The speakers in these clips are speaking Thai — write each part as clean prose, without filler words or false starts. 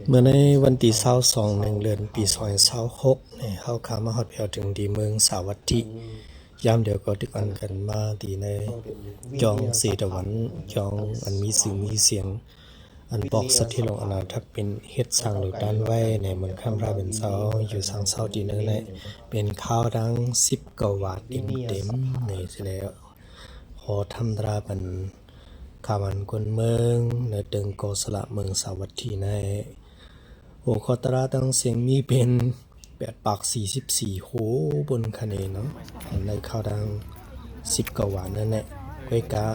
เมื่อในวันที่22 เดือนปี2026เนี่ยเฮาข้ามาฮอดแผ่วถึงที่เมืองสาวัตถียามเดียวก็ติกันมาที่ในจองเสตะวันจองอันมีสื่อมีเสียงอันบอกสัตว์ที่ลงอนาทักเป็นเฮ็ดสร้างหรือด้านไว้ในเมืองคำราเป็นเซาอยู่สังเซาที่นึงในเป็นข้าวดัง10 กว่าบาทเต็มนี่สิแล้วขอทำตราบันขามันคนเมืองในตึงโกสละเมืองสาวัตถีในโอขอตราตั้งเสียงมีเป็น8 ปาก 44โหบนคะแนนเนาะในข้าวดัง10 กว่าบาทนั่นแหละก้อยกะ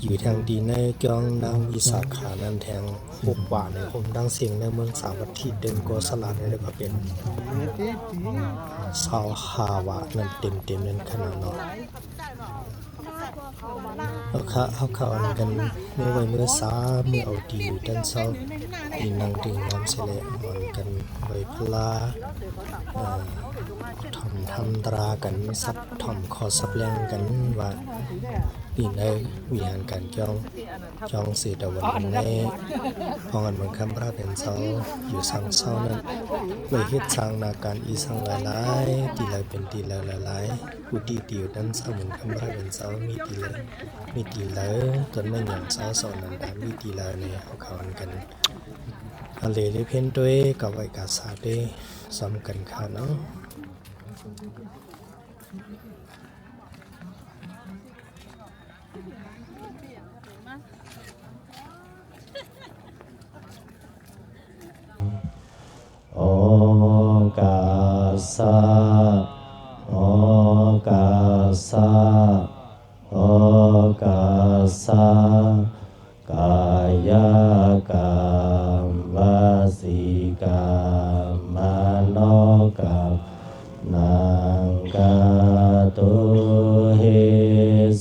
อยู่ทางดีในกองนางวิสาขานั้นแทง6 บาทในผมดังเสียงในเมืองสาวัตถีตึงโกสละนี่แล้วก็เป็น25 บาทนั่นเต็มนั่นขนาดเนาะเอาข่าวอันกันเมื่อวันเมื่อสาเมื่อเอาดีอยู่ด้านเศร้าอีนางดึงน้ำเสลมันกันไว้พลาทำตรากันซับถ่อมคอซับแรงกันว่าปีในวิหารการจองเสดวันในพองอันเหมือนคำพระเป็นเศร้าอยู่สังเศร้านั้นไว้เฮ็ดสร้างนาการอีสังหลายๆตีเลยเป็นตีเลยหลายๆผู้ดีติวด้านเศร้าเหมือนคำพระเป็นเศร้ามีตีเลยจนไม่หยังเศร้าสอนนั้นได้มีตีเลยในเอาเขากันอันเลยเพ่นด้วยกับไว้กาสาด้วยซ้ำกันค่ะเนาะโอกาสะโอกาสะโอกาสะกายกรรมวสีกรรมมโนกรรมนังกาตุหิ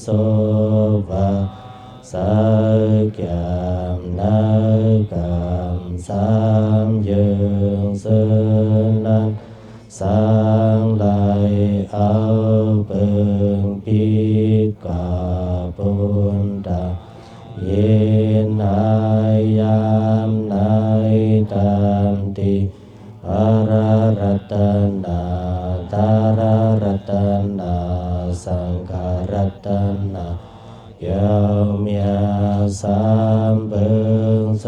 สุภะสักยามนักรรมสามยืงสืนันสังไลเอาเปิงปีกาปุนตาเย็นนายยามนายตามติอารารัตนาตารารัตนาสังฆรัตนายามเมียสามเบิงเส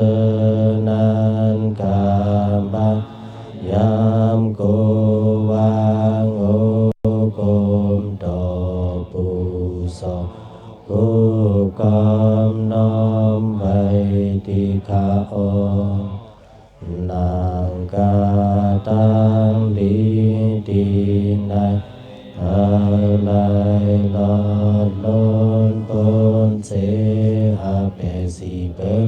นันกาบายามโกวางโอโกมดอปูสอกูกอมน้อมไว้ที่ข้าอนางกาตังลีดีในอะไรลอดลนปนเสอาเปสีเปิง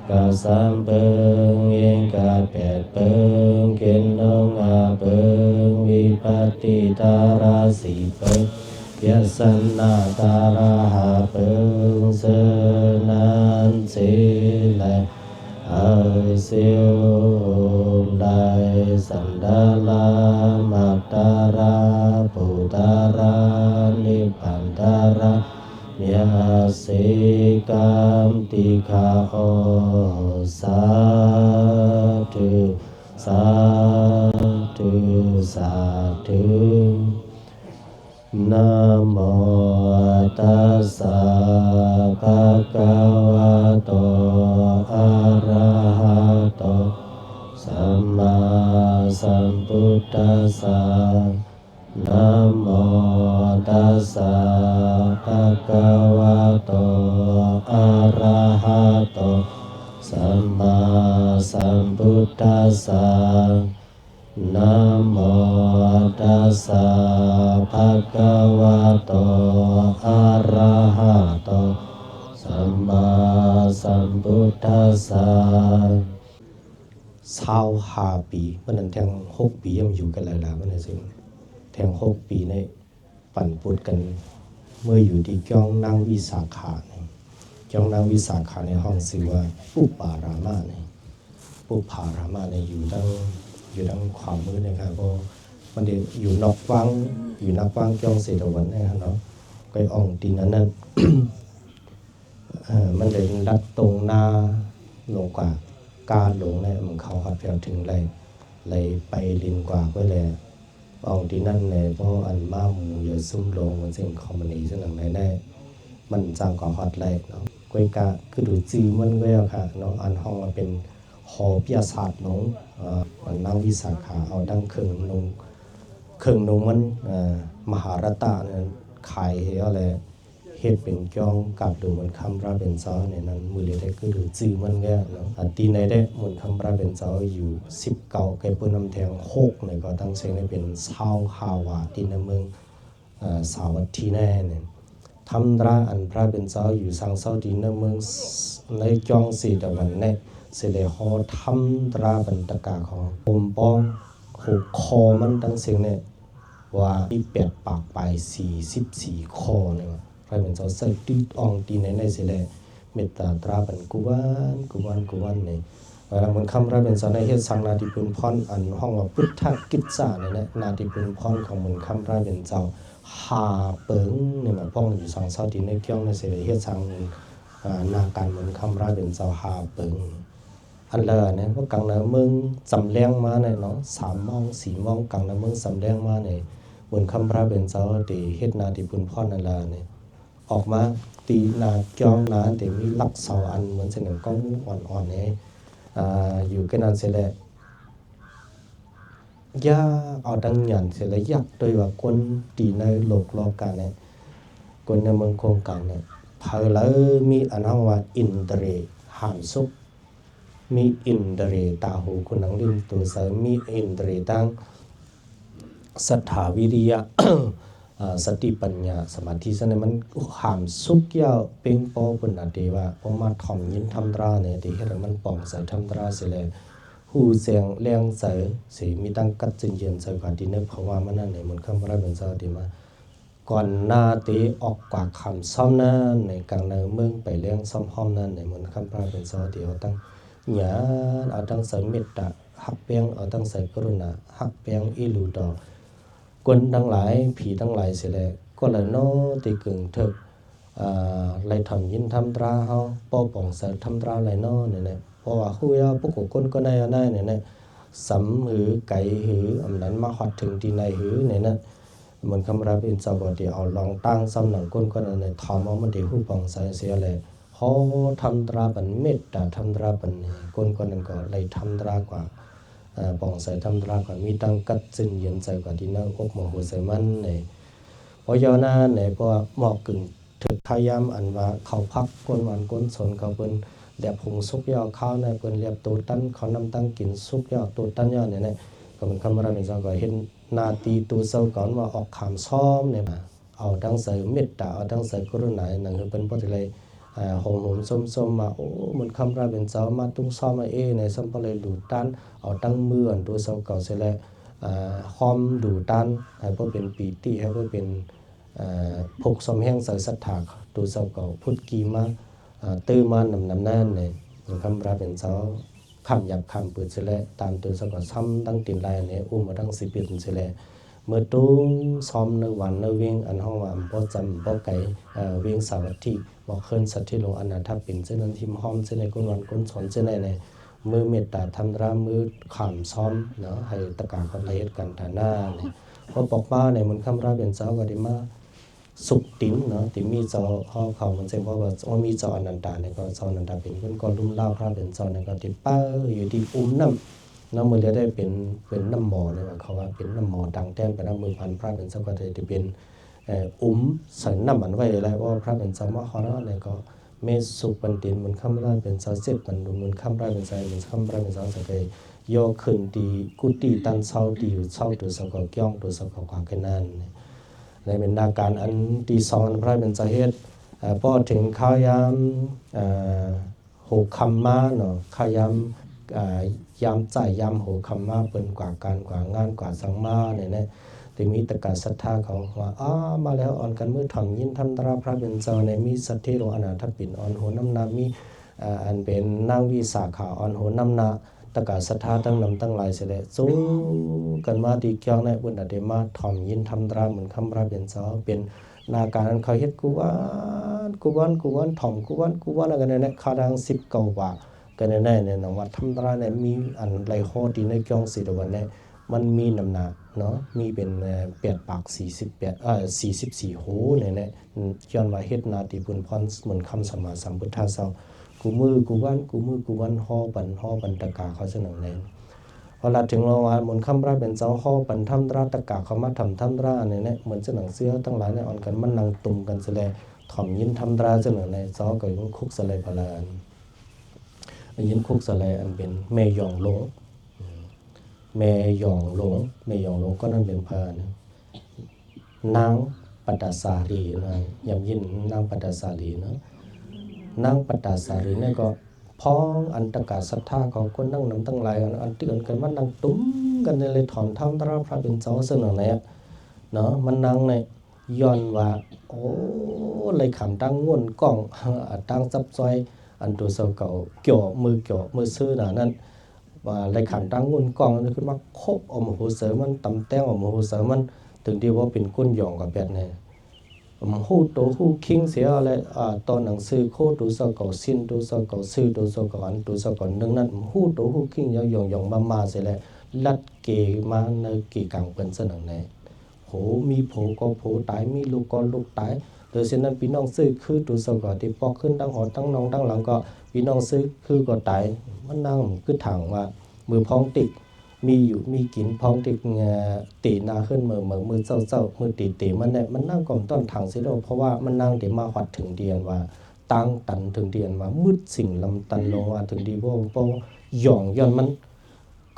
กาสามเปิงเองกาแปดเปิงเกณฑ์นงอาเปิงวิปัตติตาราสีเปิงยสันนาตาราหาเปิงเสนันเสลอาเสียวไลสันดาลามัตตาราปุตารานิพพันตาราเมียสิกามติคาโอสาธุสาธุสาธุนะโมตัสสะภะคะวะโตอะระหะโตสัมมาสัมพุทธัสสะนะโมตัสสะภะคะวะโตอะระหะโตสัมมาสัมพุทธัสสะนะโมตัสสะภะคะวะโตอะระหะโตสัมมาสัมพุทธัสสะ25 ปีมันนั้นแทง6 ปียังอยู่กันหลายๆมันน่ะสิแทง6 ปีในปั่นพูดกันเมื่ออยู่ที่จ้องนางวิสาขาจ้องนางวิสาขาในห้องชื่อว่าปุปารามาเนี่ยปุปารามาเนี่ยอยู่ดังขวามือนะครับก็มันเดี๋ยวอยู่นอกวังจ้องเสดวันนะครับเนาะก็อ่องตีนนั้น มันเลยรัดตรงหน้าลงกว่า การหลงเนี่ยมันเข้าหัดเพียงถึงเลยไปลินกว่าก็เลยเอาที่นั่นเนี่ยเพราะอันมาหมูเยอะซุ่มลงมันสิ่งคอมมานีซึ่งหลังไหนได้มันจังก่อหัดเลยเนาะก้อยกะคือดูจื้อมันก็ค่ะเนาะอันห้องมันเป็นหอพิยาศาสตร์น้องมันนั่งวิสาขาเอาดังเครื่องนงมันมหารตะเนี่ยขายเฮ้ยอะไรเฮ็ดเป็นจ้องกับดูมันคำราเป็นเจ้าในนั้นมือเล็กคือดูจื้อมันก็เนาะอันตีในได้มันคำราเป็นเจ้าอยู่19ไกปุ่นนำแทง6เนี่ยก็ตั้งเสียงให้เป็นชาวฮาวาที่ในเมืองสาวัตถีแน่เนี่ยทำราอันพระเป็นเจ้าอยู่สังเสาดีในเมืองในจ้องสีตะวันเนี่ยเสเลหอทำราบรรตกาของผมป้องหูคอมันตั้งเสียงเนี่ยว่ามี8 ปากไป44คอเนี่ยพระเป็นเจ้าใส่ติดอ่องตีในเสเลเมตตาตราบันกุวันเนี่ยเวลามันคำพระเป็นเจ้าในเฮ็ดสังนาติปุณพรอันห้องว่าพุทธกิจจาเนี่ยนาติปุณพรของมันคำพระเป็นเจ้าหาเปิงเนี่ยมาป้องอยู่สังเสาดีในเกี่ยวในเสเลเฮ็ดสังนาการเหมือนคำพระเป็นเจ้าหาเปิงอันเลเนี่ยก็กังนะมึงสำแรงมาเนี่ยเนาะ3 โมง 4 โมงกังนะมึงสำแรงมาเนี่ยบนคำพระเป็นเจ้าตีเฮ็ดนาติปุณพรนั่นละเนี่ยออกมาตีนาจองนาแต่มีลักเสาอันเหมือนเสนอก้องอ่อนๆเนี่ยอยู่กันนั้นเสียแหละย่าเอาดังหยันเสียแล้วยักโดยว่าคนตีในโลกโลกาเนี่ยคนในเมืองคงกังเนี่ยเพอแล้วมีอันห้องว่าอินเตเรหามสุขมีอินเตเรตาหูคุณนังลินตัวเสริมมีอินเตเรตั้งศรัทธาวิริยะ สติปัญญาสมาธิสนั้นมันหามสุกยาวเป่งปอปุณณเทวะพอมาถ่อมยินทำตราเนี่ยที่เห็นมันป่องใส่ทำตราเสียแล้วหูเสียงแรงใส่สีมีตั้งกัดจินเย็นใส่ก่อนที่นึกเพราะว่ามันนั่นเนี่ยมันคำว่าเป็นเจ้าดีมาก่อนหน้าตีออกกว่าคำซ้อมนั้นในกลางในเมืองไปเลี้ยงซ้อมห้อมนั้นเนี่ยมันคำว่าเป็นเจ้าเดียวตั้งหยาเอาตั้งใส่เมตตาหักเปียงเอาตั้งใส่กรุณาหักเปียงอิลูดอคนทั้งหลายผีทั้งหลายเสียแล้วก็เลยโน้ตีกึ่งเถอะเลยทำยินทำตราเฮาป้อป่องใส่ทำตราไหลโน้เนี่ยเพราะว่าคุยเอาพวกคนก็ได้เนี่ยสำหือไก่หืออำนั้นมาหอดถึงที่ในหือเนี่ยนะเหมือนคำราเป็นเจ้าบ่เดียวเอาลองตั้งซ้ำหนังก้นก็นั่นเนี่ยทอมเอามันเดี๋ยวหูป่องใส่เสียเลยเขาทำตราบันเม็ดแต่ทำตราบันก้นก็นั่นก็เลยทำตรากว่าป่องใส่ทำตรากว่ามีตั้งกัดจึงเย็นใจกว่าที่นั่งอกหมอหัวใส่มันเนี่ยพอยาหน้าเนี่ยก็หมอกกึ่งถึกพยายามอันว่าเขาพักก้นหวานก้นสนเขาเป็นแดบผงซุกยาวข้าวในเป็นเรียบตัวตั้นเขานำตั้งกินซุกยาวตัวตั้นยาวเนี่ยก็มันคำว่าอะไรเป็นสังก็เห็นนาตีตัวเศร้าก่อนว่าออกขามซ้อมเนี่ยมาเอาดังใส่เม็ดตาเอาดังใส่กรุณาหนังเป็นพอดีเลยหงส้มมาโอ้มันคำราเป็นเจ้ามาตุ้งซ้อมมาในสัมปเลยดูตันเอาตั้งมืออันตัวเศร้าเก่าเสร็จแล้วหอมดูตันให้พอเป็นปีติให้พอเป็นพกสมแห้งใส่ศรัทธาตัวเศร้าเก่าพุทธกีมาตื้อมานำนั่นเนี่ยคำราเป็นเจ้าคำหยับคำเปิดเสร็จแล้วตามตัวเศร้าเก่าซ้ำตั้งตินลายเนี่ยมาตั้งสิบปีเสร็จแล้วเมื่อตุ้งซ้อมในวันในเวียงอันห้องว่าบ่จำบ่ไก่เวียงสาวัตถีบอกเคลื่อนสัตว์ที่ลงอนาถปิ่นเส้นนั้นทิมห้อมเส้นในก้นวันก้นสอนเส้นในมือเมตตาทำรามือขามซ้อมเนาะให้ตะการคนละเอียดกันฐานะเนี่ยพอปอกมาเนี่ยมันคำราเป็นเจ้าก็ได้มาสุกติ๋มเนาะติ๋มมีเจ้าห้องเขามันเส้นเพราะว่ามีเจ้าอนันตาเนี่ยก็เจ้าอนันตาเป็นคนก็ลุ่มเล่าพระเป็นเจ้าเนี่ยก็ติดป้าอยู่ที่อุ้มน้ำมือได้เป็นน้ำหมอเนี่ยเขาว่าเป็นน้ำหมอดังแต้มเป็นน้ำมือพันพระเป็นเจ้าก็จะเป็นใส่น้ำมันไว้แล้วว่าพระเป็นเจ้ามาขอแล้วเนี่ยก็เมสุปันตินมันคำราเป็นเจ้าเสร็จมันดูมันคำราเป็นเจ้ามันคำราเป็นเจ้าจะไปย่อขึ้นตีกุฏิตันเศร้าตีอยู่เศร้าตัวสังกัดย่องตัวสังกัดความแค่นั้นในเป็นนาการอันที่สองพระเป็นเจ้าเฮ็ดพอถึงข้าวยามหูคำมาเนาะข้าวยามยามใจยามโหคำมาเป็นกว่าการกว่างานกว่าสังมาเนี่ยแต่มีตะการศรัทธาเขาว่ามาแล้วอ่อนกันเมื่อทำยินทำตราพระเป็นเจ้าในมีสัตเทโลอนาถปิ่นอ่อนโหน้ำนามีอันเป็นนางวิสาขาอ่อนโหน้ำนาตะการศรัทธาตั้งนำตั้งหลายเสด็จสู้กันมาดีเกี่ยวในบุญเดมาทำยินทำตราเหมือนคำพระเป็นเจ้าเป็นนาการอันเขาเฮ็ดกูวันถ่อมกูวันอะไรกันเนี่ยข้าดัง19 บาท กันแน่เนี่ยน้องว่าธรรมดาเนี่ยมีอันไรฮอดีในกองสีตะวันเนี่ยมันมีน้ำหนักเนาะมีเป็น8 ปาก44โหเนี่ยย้อนว่าเฮ็ดนาที่เพิ่นพรเหมือนคำสัมมาสัมพุทธเจ้ากูมือกูวันฮอบันตะกาเขาเสนอแน่พอละถึงเราว่าหมุนคำราเป็นเจ้าฮอบันธรรมราตะกาเขามาทำธรรมราเนี่ยเหมือนเสนอเสื้อทั้งหลายเนี่ยอ่อนกันมันนั่งตุ่มกันแสลถ่อมยินธรรมราเสนอในเจ้าก็ยังคุกแสลพลานยินคุกแสลอันเป็นแม่ยองหลงแม่ยองหลงก็นั่นเป็นพานะนางปัตตสารีนะยำยินนางปัตตสารีนะนางปัตตสารีเนี่ยก็พ้องอันตกาศรัทธาของคนนั่งนำตั้งหลายอันเตือนกันมันนั่งตุ้มกันเลยถอนท่ามตราพระเป็นเจ้าเสนอเนี่ยเนาะมันนั่งในย้อนว่าโอ้เลยขำตั้งง่วนกล้องตั้งซับซอยอันตัวเสาเก่าเกี่ยวมือซื้อหนานั้นว่าเลยขันตั้งงุนกองนี่ขึ้นมาคบอมหูเสมันตำแต้งอมหูเสมันถึงที่ว่าเป็นก้นหย่องกับแบบนี้หูโตหูคิงเสียอะไรตอนหนังสือโคดูเสาเก่าสิ้นดูเสาเก่าซื้อดูเสาเก่าอันดูเสาเก่านึงนั้นหูโตหูคิงหย่องมาเสียแล้วลัดเกมาในกีกังเป็นเสนอในโหมีโผก็โผตายมีลูกก็ลูกตายโดยเช่นนั้นพี่น้องซื้อคือดูเสาเก่าที่ปอกขึ้นตั้งหอตั้งนองตั้งหลังก็พี่น้องซื้อคือก็ตายมันนั่งคือถังว่ามือพองติกมีอยู่มีกินพองติกตีนาขึ้นมือเจ้ามือตีมันเนี่ยมันนั่งก่อนต้นถังสิโดเพราะว่ามันนั่งเดี๋ยวมาหัดถึงเดียนว่าตั้งตันถึงเดียนว่ามืดสิ่งลำตันลงว่าถึงดีโบหย่องย้อนมัน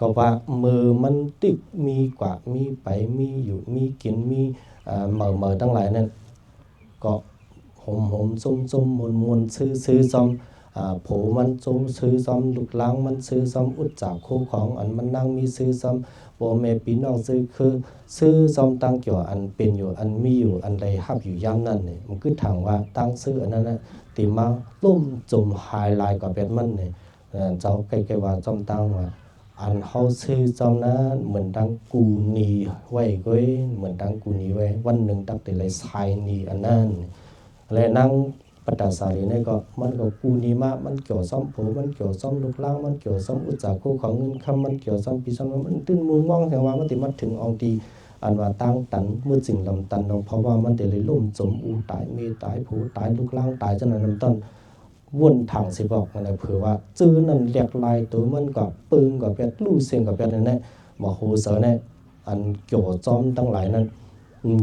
ก็ว่ามือมันติกมีกว่ามีไปมีอยู่มีกินมีตั้งหลายนั่นก็หอมส้มมวนซื้อซ้อมโผมันจมซื้อซ้อมลูกล้างมันซื้อซ้อมอุดจากคู่ของอันมันนั่งมีซื้อซ้อมโบเมปีน้องซื้อคือซื้อซ้อมตั้งเกี่ยวอันเป็นอยู่อันมีอยู่อันใดฮับอยู่ย่ำนั่นเนี่ยมันคือถามว่าตั้งซื้ออันนั้นนะตีมาล่มจมหายลายกับเป็ดมันเนี่ยเจ้าใกล้ๆว่าจอมตั้งว่าอันเขาซื้อจอมนั้นเหมือนดังกูนีไว้ก็เหมือนดังกูนีไว้วันหนึ่งตั้งแต่เลยสายนีอันนั้นและนั่งปัตตสารีเนี่ยก็มันก็กูนีมามันเกี่ยวซ้อมผูมันเกี่ยวซ้อมลูกล้างมันเกี่ยวซ้อมอุจจาระคู่ของเงินคำมันเกี่ยวซ้อมปีซ้อมมันตื้นมุมมองแต่ว่ามันติมันถึงองตีอันว่าตั้งตันมือสิ่งลำตันเพราะว่ามันเดี๋ยวเลยล่มจมอูตายมีตายผูตายลูกล้างตายจนนั้นต้นวนถังสิบอกมันเลยเผื่อว่าจื้อนั่นเรียกลายตัวมันก็ปึงก็เป็ดลู่เสียงก็เป็ดนั่นแหละบอกโหเสือเนี่ยอันเกี่ยวซ้อมตั้งหลายนั้น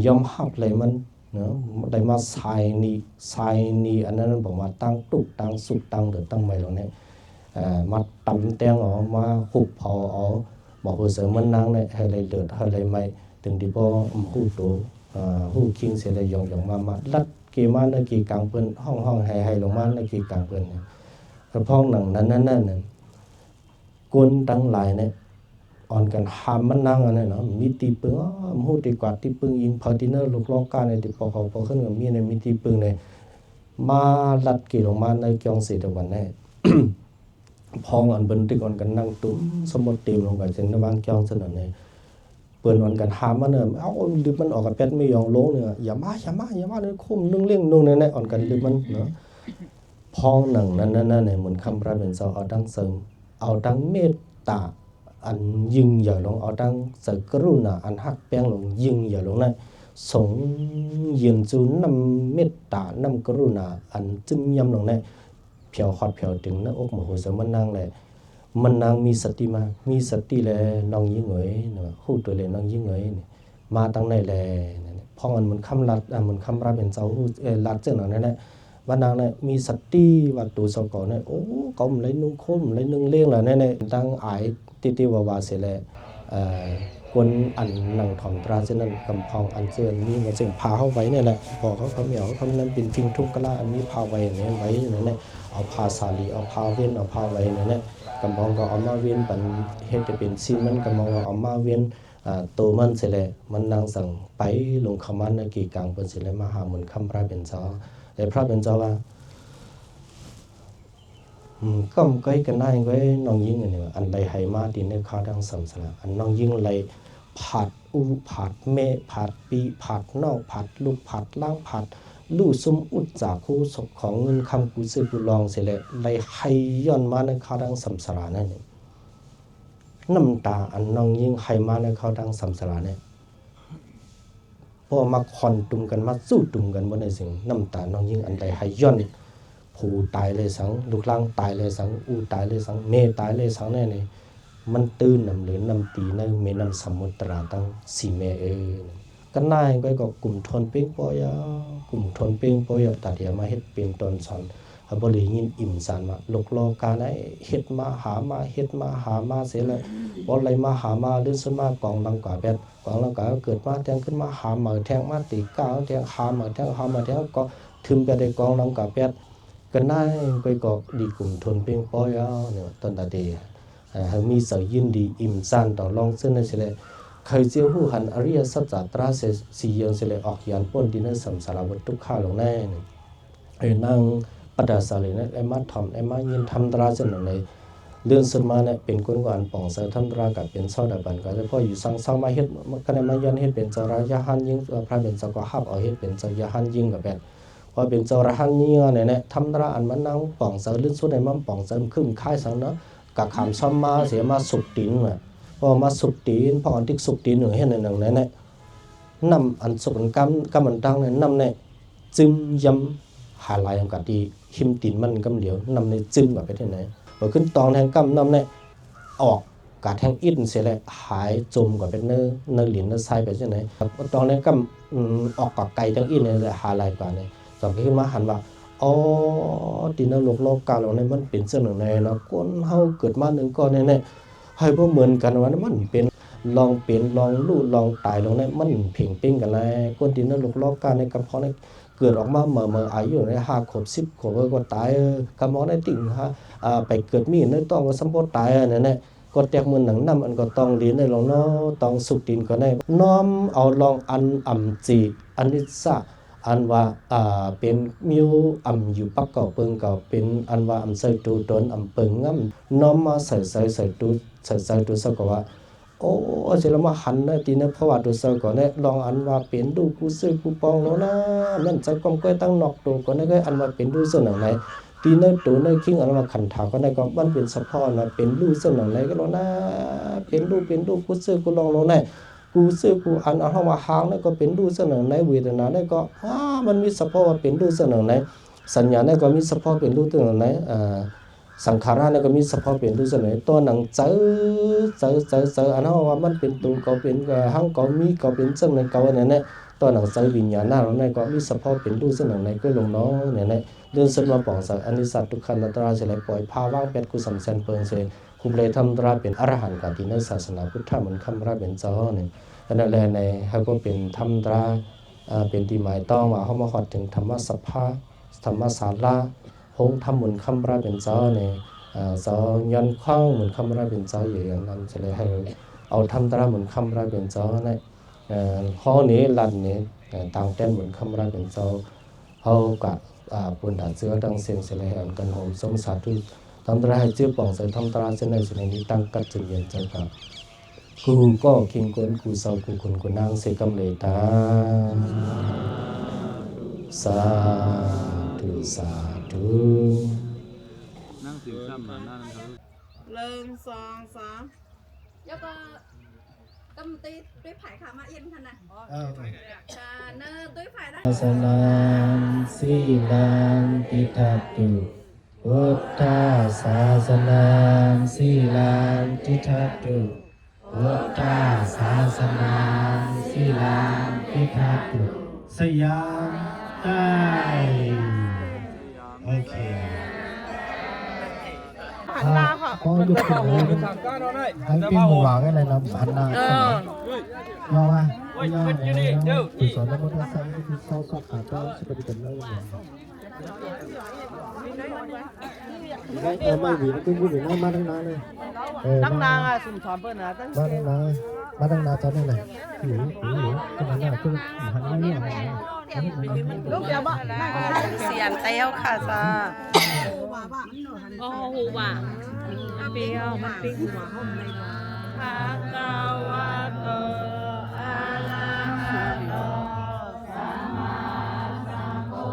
ยอมหับเลยมันเนาะได้มาใส่นี่อันนั้นบอกว่าตั้งตุกตั้งสุดตั้งหรือตั้งไม่หรอกเนี่ยมาตำแตงออกมาหุบพอออกบอกว่าเสริมมันนั่งเนี่ยให้เลยเดือดให้เลยไม่ถึงที่พอหูตัวหูคิงเสียเลยยองมาลัดกี่มาในกี่กลางเปิ้นห้องให้ลงมาในกี่กลางเปิ้นเนี่ยกระพ้องหนังนั้นเนี่ยกวนตั้งหลายเนี่ยอ่อนกันหามมันนั่งอันนั้นเนาะมีตีปึงหูตีกว่าตีปึงยิงพอดินเนอร์ลูกล้อก้าในตีพอเขาพอขึ้นกับมีในมีตีปึงในมาลัดกี่ลงมาในกองสีตะวันแน่ พองอันบันทึกอ่อนกันนั่งตุ้มสมมติตีลงกันเช่นในบางกองสนนในเปิดอ่อนกันหามมันเนี่ยเอาดึกมันออกกับเป็ดไม่ยอมลงเนี่ยอย่ามาเนี่ยคุ้มนึ่งเลี้ยงนุ่งเนี่ยอ่อนกันดึกมันเนาะพองหนังนั้นเนี่ยเหมือนคำพระเป็นเจ้าเอาดังเสริมเอาดังเมตตาอันยิงอย่าลงเอาดังเสกรุณาอันหักแป้งลงยิงอย่าลงนั่นสงยืนจูนำเมตตานำกรุณาอันจึ้มยำลงนั่นเพียวฮอดเพียวถึงหน้าอกมโหสมันนางเลยมันนางมีสติมามีสติเลยน้องยิ่งเหยเนาะคู่ตัวเลยน้องยิ่งเหยมาตั้งในเลยพอมันคำรัดมันคำรับเป็นเจ้ารัดเจ้าหนังนั่นแหละวันนางเนี่ยมีสติวัดตัวสกอเนี่ยโอ้ก็มันเลยนุ่งโค้มเลยนุ่งเลี้ยงเลยเนี่ยตั้งอายติวาวาเสียเลยคนอันนังถอนตราเช่นนั้นกำพองอันเสื่อมีเงินเสียงพาเข้าไว้เนี่ยแหละบอกเขาเหมียวเขานั้นเป็นฟิงทุกกะลาอันนี้พาไว้เนี่ยไว้เนี่ยเอาพาสาลีเอาพาเวียนเอาพาไว้เนี่ยกำพองก็เอามาเวียนเป็นเห็นจะเป็นซีมันกำพองเอามาเวียนตัวมันเสียเลยมันนางสั่งไปลงขมันในกี่กลางเป็นเสียเลยมาหาเหมือนคำพระเป็นเจ้าแต่พระเป็นเจ้าว่าก็ใกล้กันได้ไว้น้องยิ่งเนี่ยอันไรไหมาดินในข้าวดังสัมสระอันน้องยิ่งไรผัดผัดเมผัดปีผัดนอกผัดลูกผัดล่างผัด ลู่ซุมอุดจากคู่ศพของเงินคำกูซื้อกูลองเสร็จแล้วไล่ให้ย้อนมาในข้าวดังสัมสาระนั่นเองน้ำตาอันน้องยิ่งให้มาในข้าวดังสัมสาระเนี่ยพอมาคอนตุ่มกันมาสู้ตุ่มกันบนในสิ่งน้ำตาน้องยิ่งอันใดให้ย้อนผู้ตายเลยสังลูกล่างตายเลยสังอูตายเลยสังเมตายเลยสังแน่นี่มันตื้นนำหรือนำตีในเมนำสมุทราตั้งสีเมกันนายก็กลุ่มทนเป้งปอยากลุ่มทนเป้งปอยตัดเดียมาเฮ็ดเป็นตอนสอนบริยินอิ่มสารมาลกโลกาไอเฮ็ดมาหามาเฮ็ดมาหามาเสียเลยบอลไรมาหามาเลื่อนสมากองลังกาแบบกองลังกาเกิดมาแทงขึ้นมาหาเหมือแทงมาตีก้าวแทงหาเหมือแทงหาเหมือแทงก็ถึงไปได้กองลังกาแบบกันนายก็ดีกลุ่มทนเป้งปอยเนี่ยตอนตัดเดียมีเสยินดีอิ่มสารต่อลองเส้นนั่นเสียเลยเคยเจ้าหูหันอริยสัจจตราเสียงเสลออกยันป้นดินสัมสารวัตถุข้าลงแน่นั่งปฏิสารีเนี่ยไอ้มาทำไอ้มายินทำตราเส้นไหนเรื่องสมาเนี่ยเป็นคนกวนป่องเสทำตรากับเป็นเศร้าดับบันก็จะพออยู่สังมาเฮ็ดก็ได้มายันเฮ็ดเป็นเจ้าระยะหันยิ่งพระเป็นเจ้าก็หับเอาเฮ็ดเป็นเจ้ายะหันยิ่งกับแบบพอเป็นเจ้าระหันยิ่งเนี่ยทำตราอันมันนั่งป่องเสเรื่องสุดในมันป่องเสขึ้นค่ายสังเนาะกับขามซ้ำมาเสียมาสุดตินเนี่ยพอมาสุดตีนพออันที่สุดตีนหนึ่งให้หนึ่งเนี่ยนำอันสุดกำมันตั้งเนี่ยนำเนี่ยจึงยำหาลายกับที่หิมตีนมันกำเดียวนำในจึงแบบไปที่ไหนพอขึ้นตองแทงกำนำเนี่ยออกกาแทงอินเสียเลยหายจมกับเป็นเนื้อหลินเนื้อทรายไปที่ไหนตองแทงกำออกกับไก่แทงอินเนี่ยหาลายกว่าเนี่ยตอนขึ้นมาหันว่าอ๋อตีนโลกกาเราเนี่ยมันเป็นเส้นหนึ่งในเนาะคนเฮาเกิดมาหนึ่งก้อนเนี่ยให้พวกเหมือนกันว่ามันเป็นลองเป็นลองลู่ลองตายลงเนี่ยมันเพ่งเป้งกันเลยคนตีนโลกกาในกำเพาะในเกิดออกมาเมื่ออายุใน5 ขวบ 10 ขวบก็ตายกำมองได้ติ่งฮะไปเกิดมีในต้องก็สัมปตายเนี่ยก็แตกมือหนังน้ำอันก็ต้องเรียนในลองเนาะต้องสุกดินก็ได้น้อมเอาลองอันอ่ำจีอันนิสะอันว่าเป็นมิวอ่ำอยู่ปักเก่าเปิงเก่าเป็นอันว่าอ่ำใส่ตูตนอ่ำเปิงง่ำน้อมมาใส่ตูสักว่าโอ้เสร็จแล้วมาหันนะทีนี้เพราะว่าตัวเซอร์ก่อนเนี่ยลองอันว่าเป็นดูกูซื้อกูปองแล้วนะนั่นใจกองก้อยตั้งนอกตัวก่อนเนี่ยก็อันว่าเป็นดูเส้นหนังไหนทีนี้ตัวเนี่ยคิงอันว่าขันถางก็ได้ก็มันเป็นสะพอนะเป็นดูเส้นหนังไหนก็แล้วนะเป็นดูกูซื้อกูลองแล้วนะกูซื้อกูอันเอาเข้ามาหางเนี่ยก็เป็นดูเส้นหนังไหนเวทนาเนี่ยก็มันมีสะพอว่าเป็นดูเส้นหนังไหนสัญญาเนี่ยก็มีสะพอเป็นดูเส้นหนังไหนสังขารเนี่ยก็มีสภาพเป็นรูปเสนอตัวหนังเจออันนั้นว่ามันเป็นตัวก็เป็นห้างก็มีก็เป็นเส้นในเก่าเนี่ยตัวหนังเจอวิญญาณนั่นเนี่ยก็มีสภาพเป็นรูปเสนอในก็ลงน้องเนี่ยเรื่องเส้นมาปองสักอนิสัตทุกขันตราเสลปล่อยภาวะเป็ดกุศลเซนเปิงเสคุมเลยทำตราเป็นอรหันต์กันที่ในศาสนาพุทธเหมือนคำราเป็นเจ้าเนี่ยอันนั้นแหละในเขาก็เป็นทำตราเป็นที่หมายต้องว่าเขามาขอถึงธรรมสภาธรรมศาลาหงทำเหมือนคำราเป็นเจ้าเนี่ยเจ้ายันคว้างเหมือนคำราเป็นเจ้าอย่างนั้นจะเลยให้เอาทำตราเหมือนคำราเป็นเจ้าเนี่ยข้อนี้ลันนี้ต่างเต้นเหมือนคำราเป็นเจ้าเขากับปุ่นด่านเสือดังเสียงเสลหกันหอมสมสารที่ทำตราให้เจื้อป่องใส่ทำตราเส้นในส่วนนี้ตั้งกัดจึงเย็นใจกับกูก็คิงกวนกูเศร้ากูคนกูนางเสกำเลยตาสาธุนั่งตื่นซ้ำมานั่งเขา1 2 3แล้วก็กำตีด้วยไผ่ขามาเย็นขนาดเนอด้วยไผ่ได้สนามสีลังปิทัตตุพุทธาศาสนามสีลังปิทัตตุพุทธาศาสนามสีลังปิทัตตุสยามได้โอเคหันหน้าค่ะพอหยุดถึงเลยให้ปิ้งหมูหวานอะไรนะหันหน้าย่อว่าย่อกุศลและพุทธศาสนาที่เข้าสักขาต้สุปฏิบัติแล้วไม่หวีแล้วก็พูดถึงมาตั้งนานเลยตั้งนานอ่ะสุ่มถอนเปิ้ลนะตั้งนานมาตั้งนานตอนนี้เลยหนูก็หันหน้าก็หันหน้าเนี่ยลูกเดียวบ้าเสียนเตี้ยวค่ะจ้าโอ้โหว่ะเปรี้ยวมันปิ้งหัวหอมเลยภะคะวะโตอะระหะโตสัมมาสัมพุ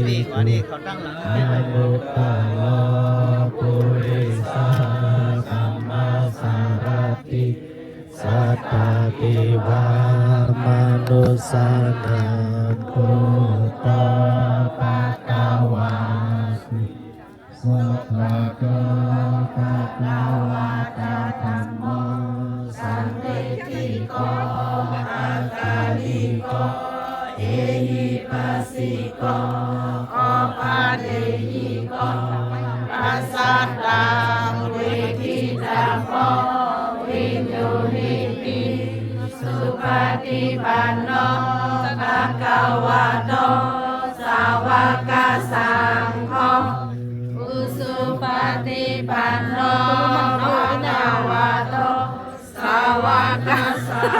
นี่มานี่เขาตั้งหลัง นะโมตัสสะปุริสาสัมมาสัมพุทธิสัตตาติวามนุสานังพุทธภะคะวาติสัพพะกะภะคะวะตะธัมโมสันติติโกอาคาลิโกเอหิปัสสิโกอปาเดหิโกปัสสัตตังเวทิตังโกวิญโยหิปิสุปฏิปันโนภะคะวะโตสาวกสังโฆอุสุปฏิปันโนภะคะวะโตสาวกสังโฆ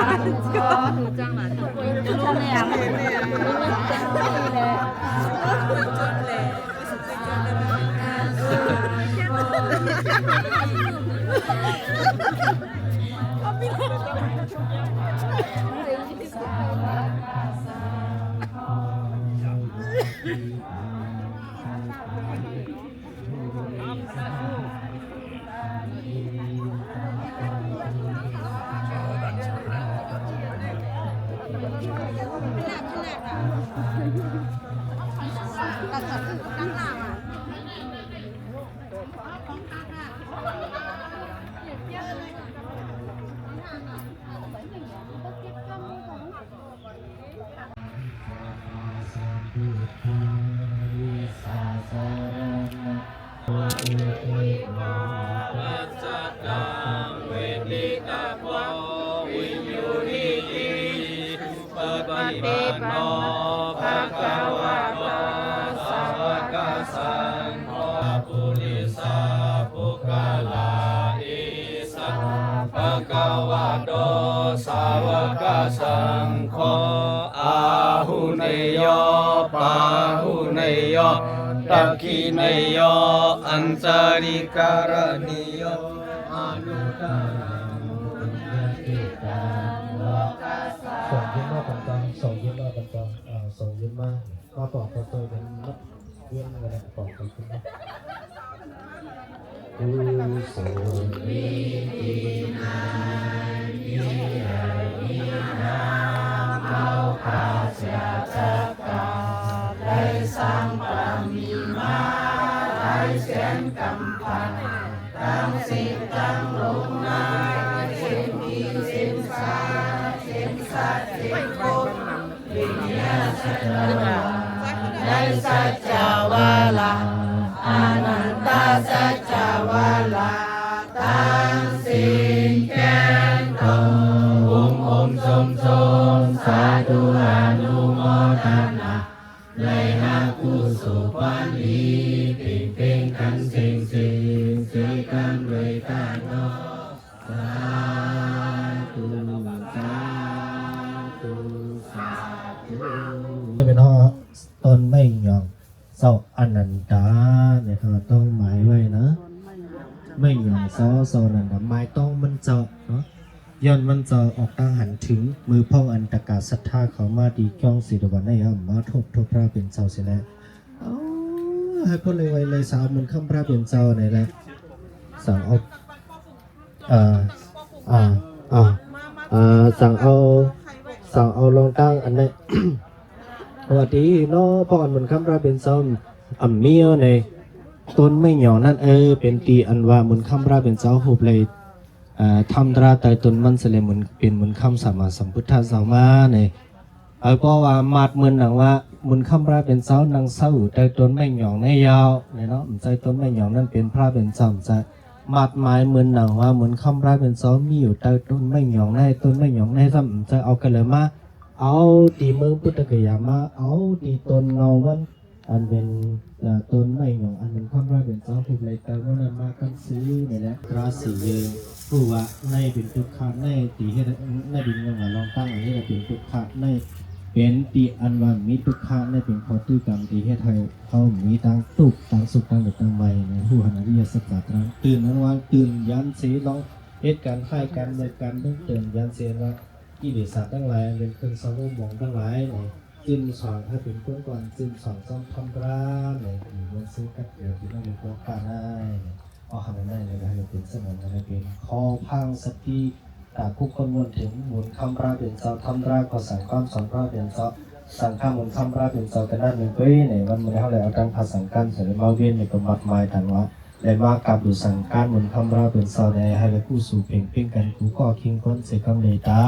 สาวกสังโฆอาหุเนโยปาหุเนโยตักขิเนโยอัญจาริการณิโยอนุตตรังปุญญกิตังโลกัสสะ ส่งยิ้มมาปันกองส่งยิ้มมาปันกองส่งยิ้มมาก็ปอกตัวเป็นนักเวียนอะไรปอกตัวขึ้นมาอุสุวิตินานิยานินาเอาคาเสียจักกาได้สร้างปามีมาได้เสียนกำพันตั้งสิบตั้งลงนาสิบมีสิบสาสิบสัตสิบคนวิญญาณสัจจวาได้สัจจวาลาอนันตสัจจวาลาตั้งสิ่งแก่ตนองค์ชมสาธุอนุโมทนาในฮักกุสุปันดีเพ่งกันเสียกันเลยตาโนสาธุสาธุสาธุเป็นห้อต้นไม่ยอมเศร้าอนันตาเนี่ยเขาต้องหมายไว้นะไม่ยอมเศร้านันตาหมายต้องมันเจาะเนาะย้อนมันจะออกตั้งหันถึงมือพ่องอันตกาศรัทธาเขามาดีจ้องสิรวันได้ย่ำมาทบพระเป็นเจ้าเสียแล้วให้พ้นเลยไว้เลยสาวมันข้ามพระเป็นเจ้าไหนแหละสั่งเอาสั่งเอาลองตั้งอันนี้ สวัสดีเนาะพ่ออันมันข้ามพระเป็นเจ้าเมียวในต้นไม่หย่อนั่นเป็นตีอันว่ามันข้ามพระเป็นเจ้าหุบเลยทำตราไตตนมันเสลมันเป็นมันคำสมมาสัมพุทธะสามาเนี่ยเพราะว่ามาดมันหนังว่ามันคำพระเป็นเจ้านางเศร้าไตตนไม่หย่องในยาวเนี่ยเนาะใจตนไม่หย่องนั่นเป็นพระเป็นเจ้าจะมาดหมายมันหนังว่ามันคำพระเป็นเจ้ามีอยู่ไตตนไม่หย่องในตนไม่หย่องในซ้ำจะเอากันเลยมาเอาตีเมืองพุทธกยามาเอาตีตนเงาวันอันเป็นตนไม่หย่องอันเป็นคำพระเป็นเจ้าถูกเลยแต่ว่านั้นมากันซื้อเนี่ยแหละราศีเยผู้ว่าในเป็นทุกขะในตีให้ในดินเงินลองตั้งอันนี้เป็นทุกขะในเป็นตีอันว่ามีทุกขะในเป็นข้อตื้อกรรมตีให้ไทยเขามีตั้งตุกตั้งสุขตั้งเด็ดตั้งใบในผู้หันอริยสัจตรังตื่นนั้นว่าตื่นยันเสียลองเหตุการณ์ให้การในการต้องตื่นยันเสียว่ากิเลสทั้งหลายเป็นเครื่องสาวมองทั้งหลายใน จิ้มสอนให้เป็นก้นก่อนจิ้มสอนต้องทำร้านเลยมีวันซื้อกับเดี๋ยวที่ต้องมีโครงการได้เอาทำได้เลยนะเป็นเสมือนอะไรเป็นคอพังสติแต่ผู้คนวนถึงหมุนคำราเป็นเจ้าทำราก็สั่งความสอนราเป็นเจ้าสั่งข้ามหมุนคำราเป็นเจ้ากันนั่นหนึ่งปีเนี่ยวันมันเขาเลยเอาตั้งภาษาการเสด็จมาเวียนในกบัดไม้ถันว่าได้มากับดูสั่งการหมุนคำราเป็นเจ้าในให้เลยผู้สู่เพ่งเพ่งกันกูก็คิงก้นเสกคำเลยตา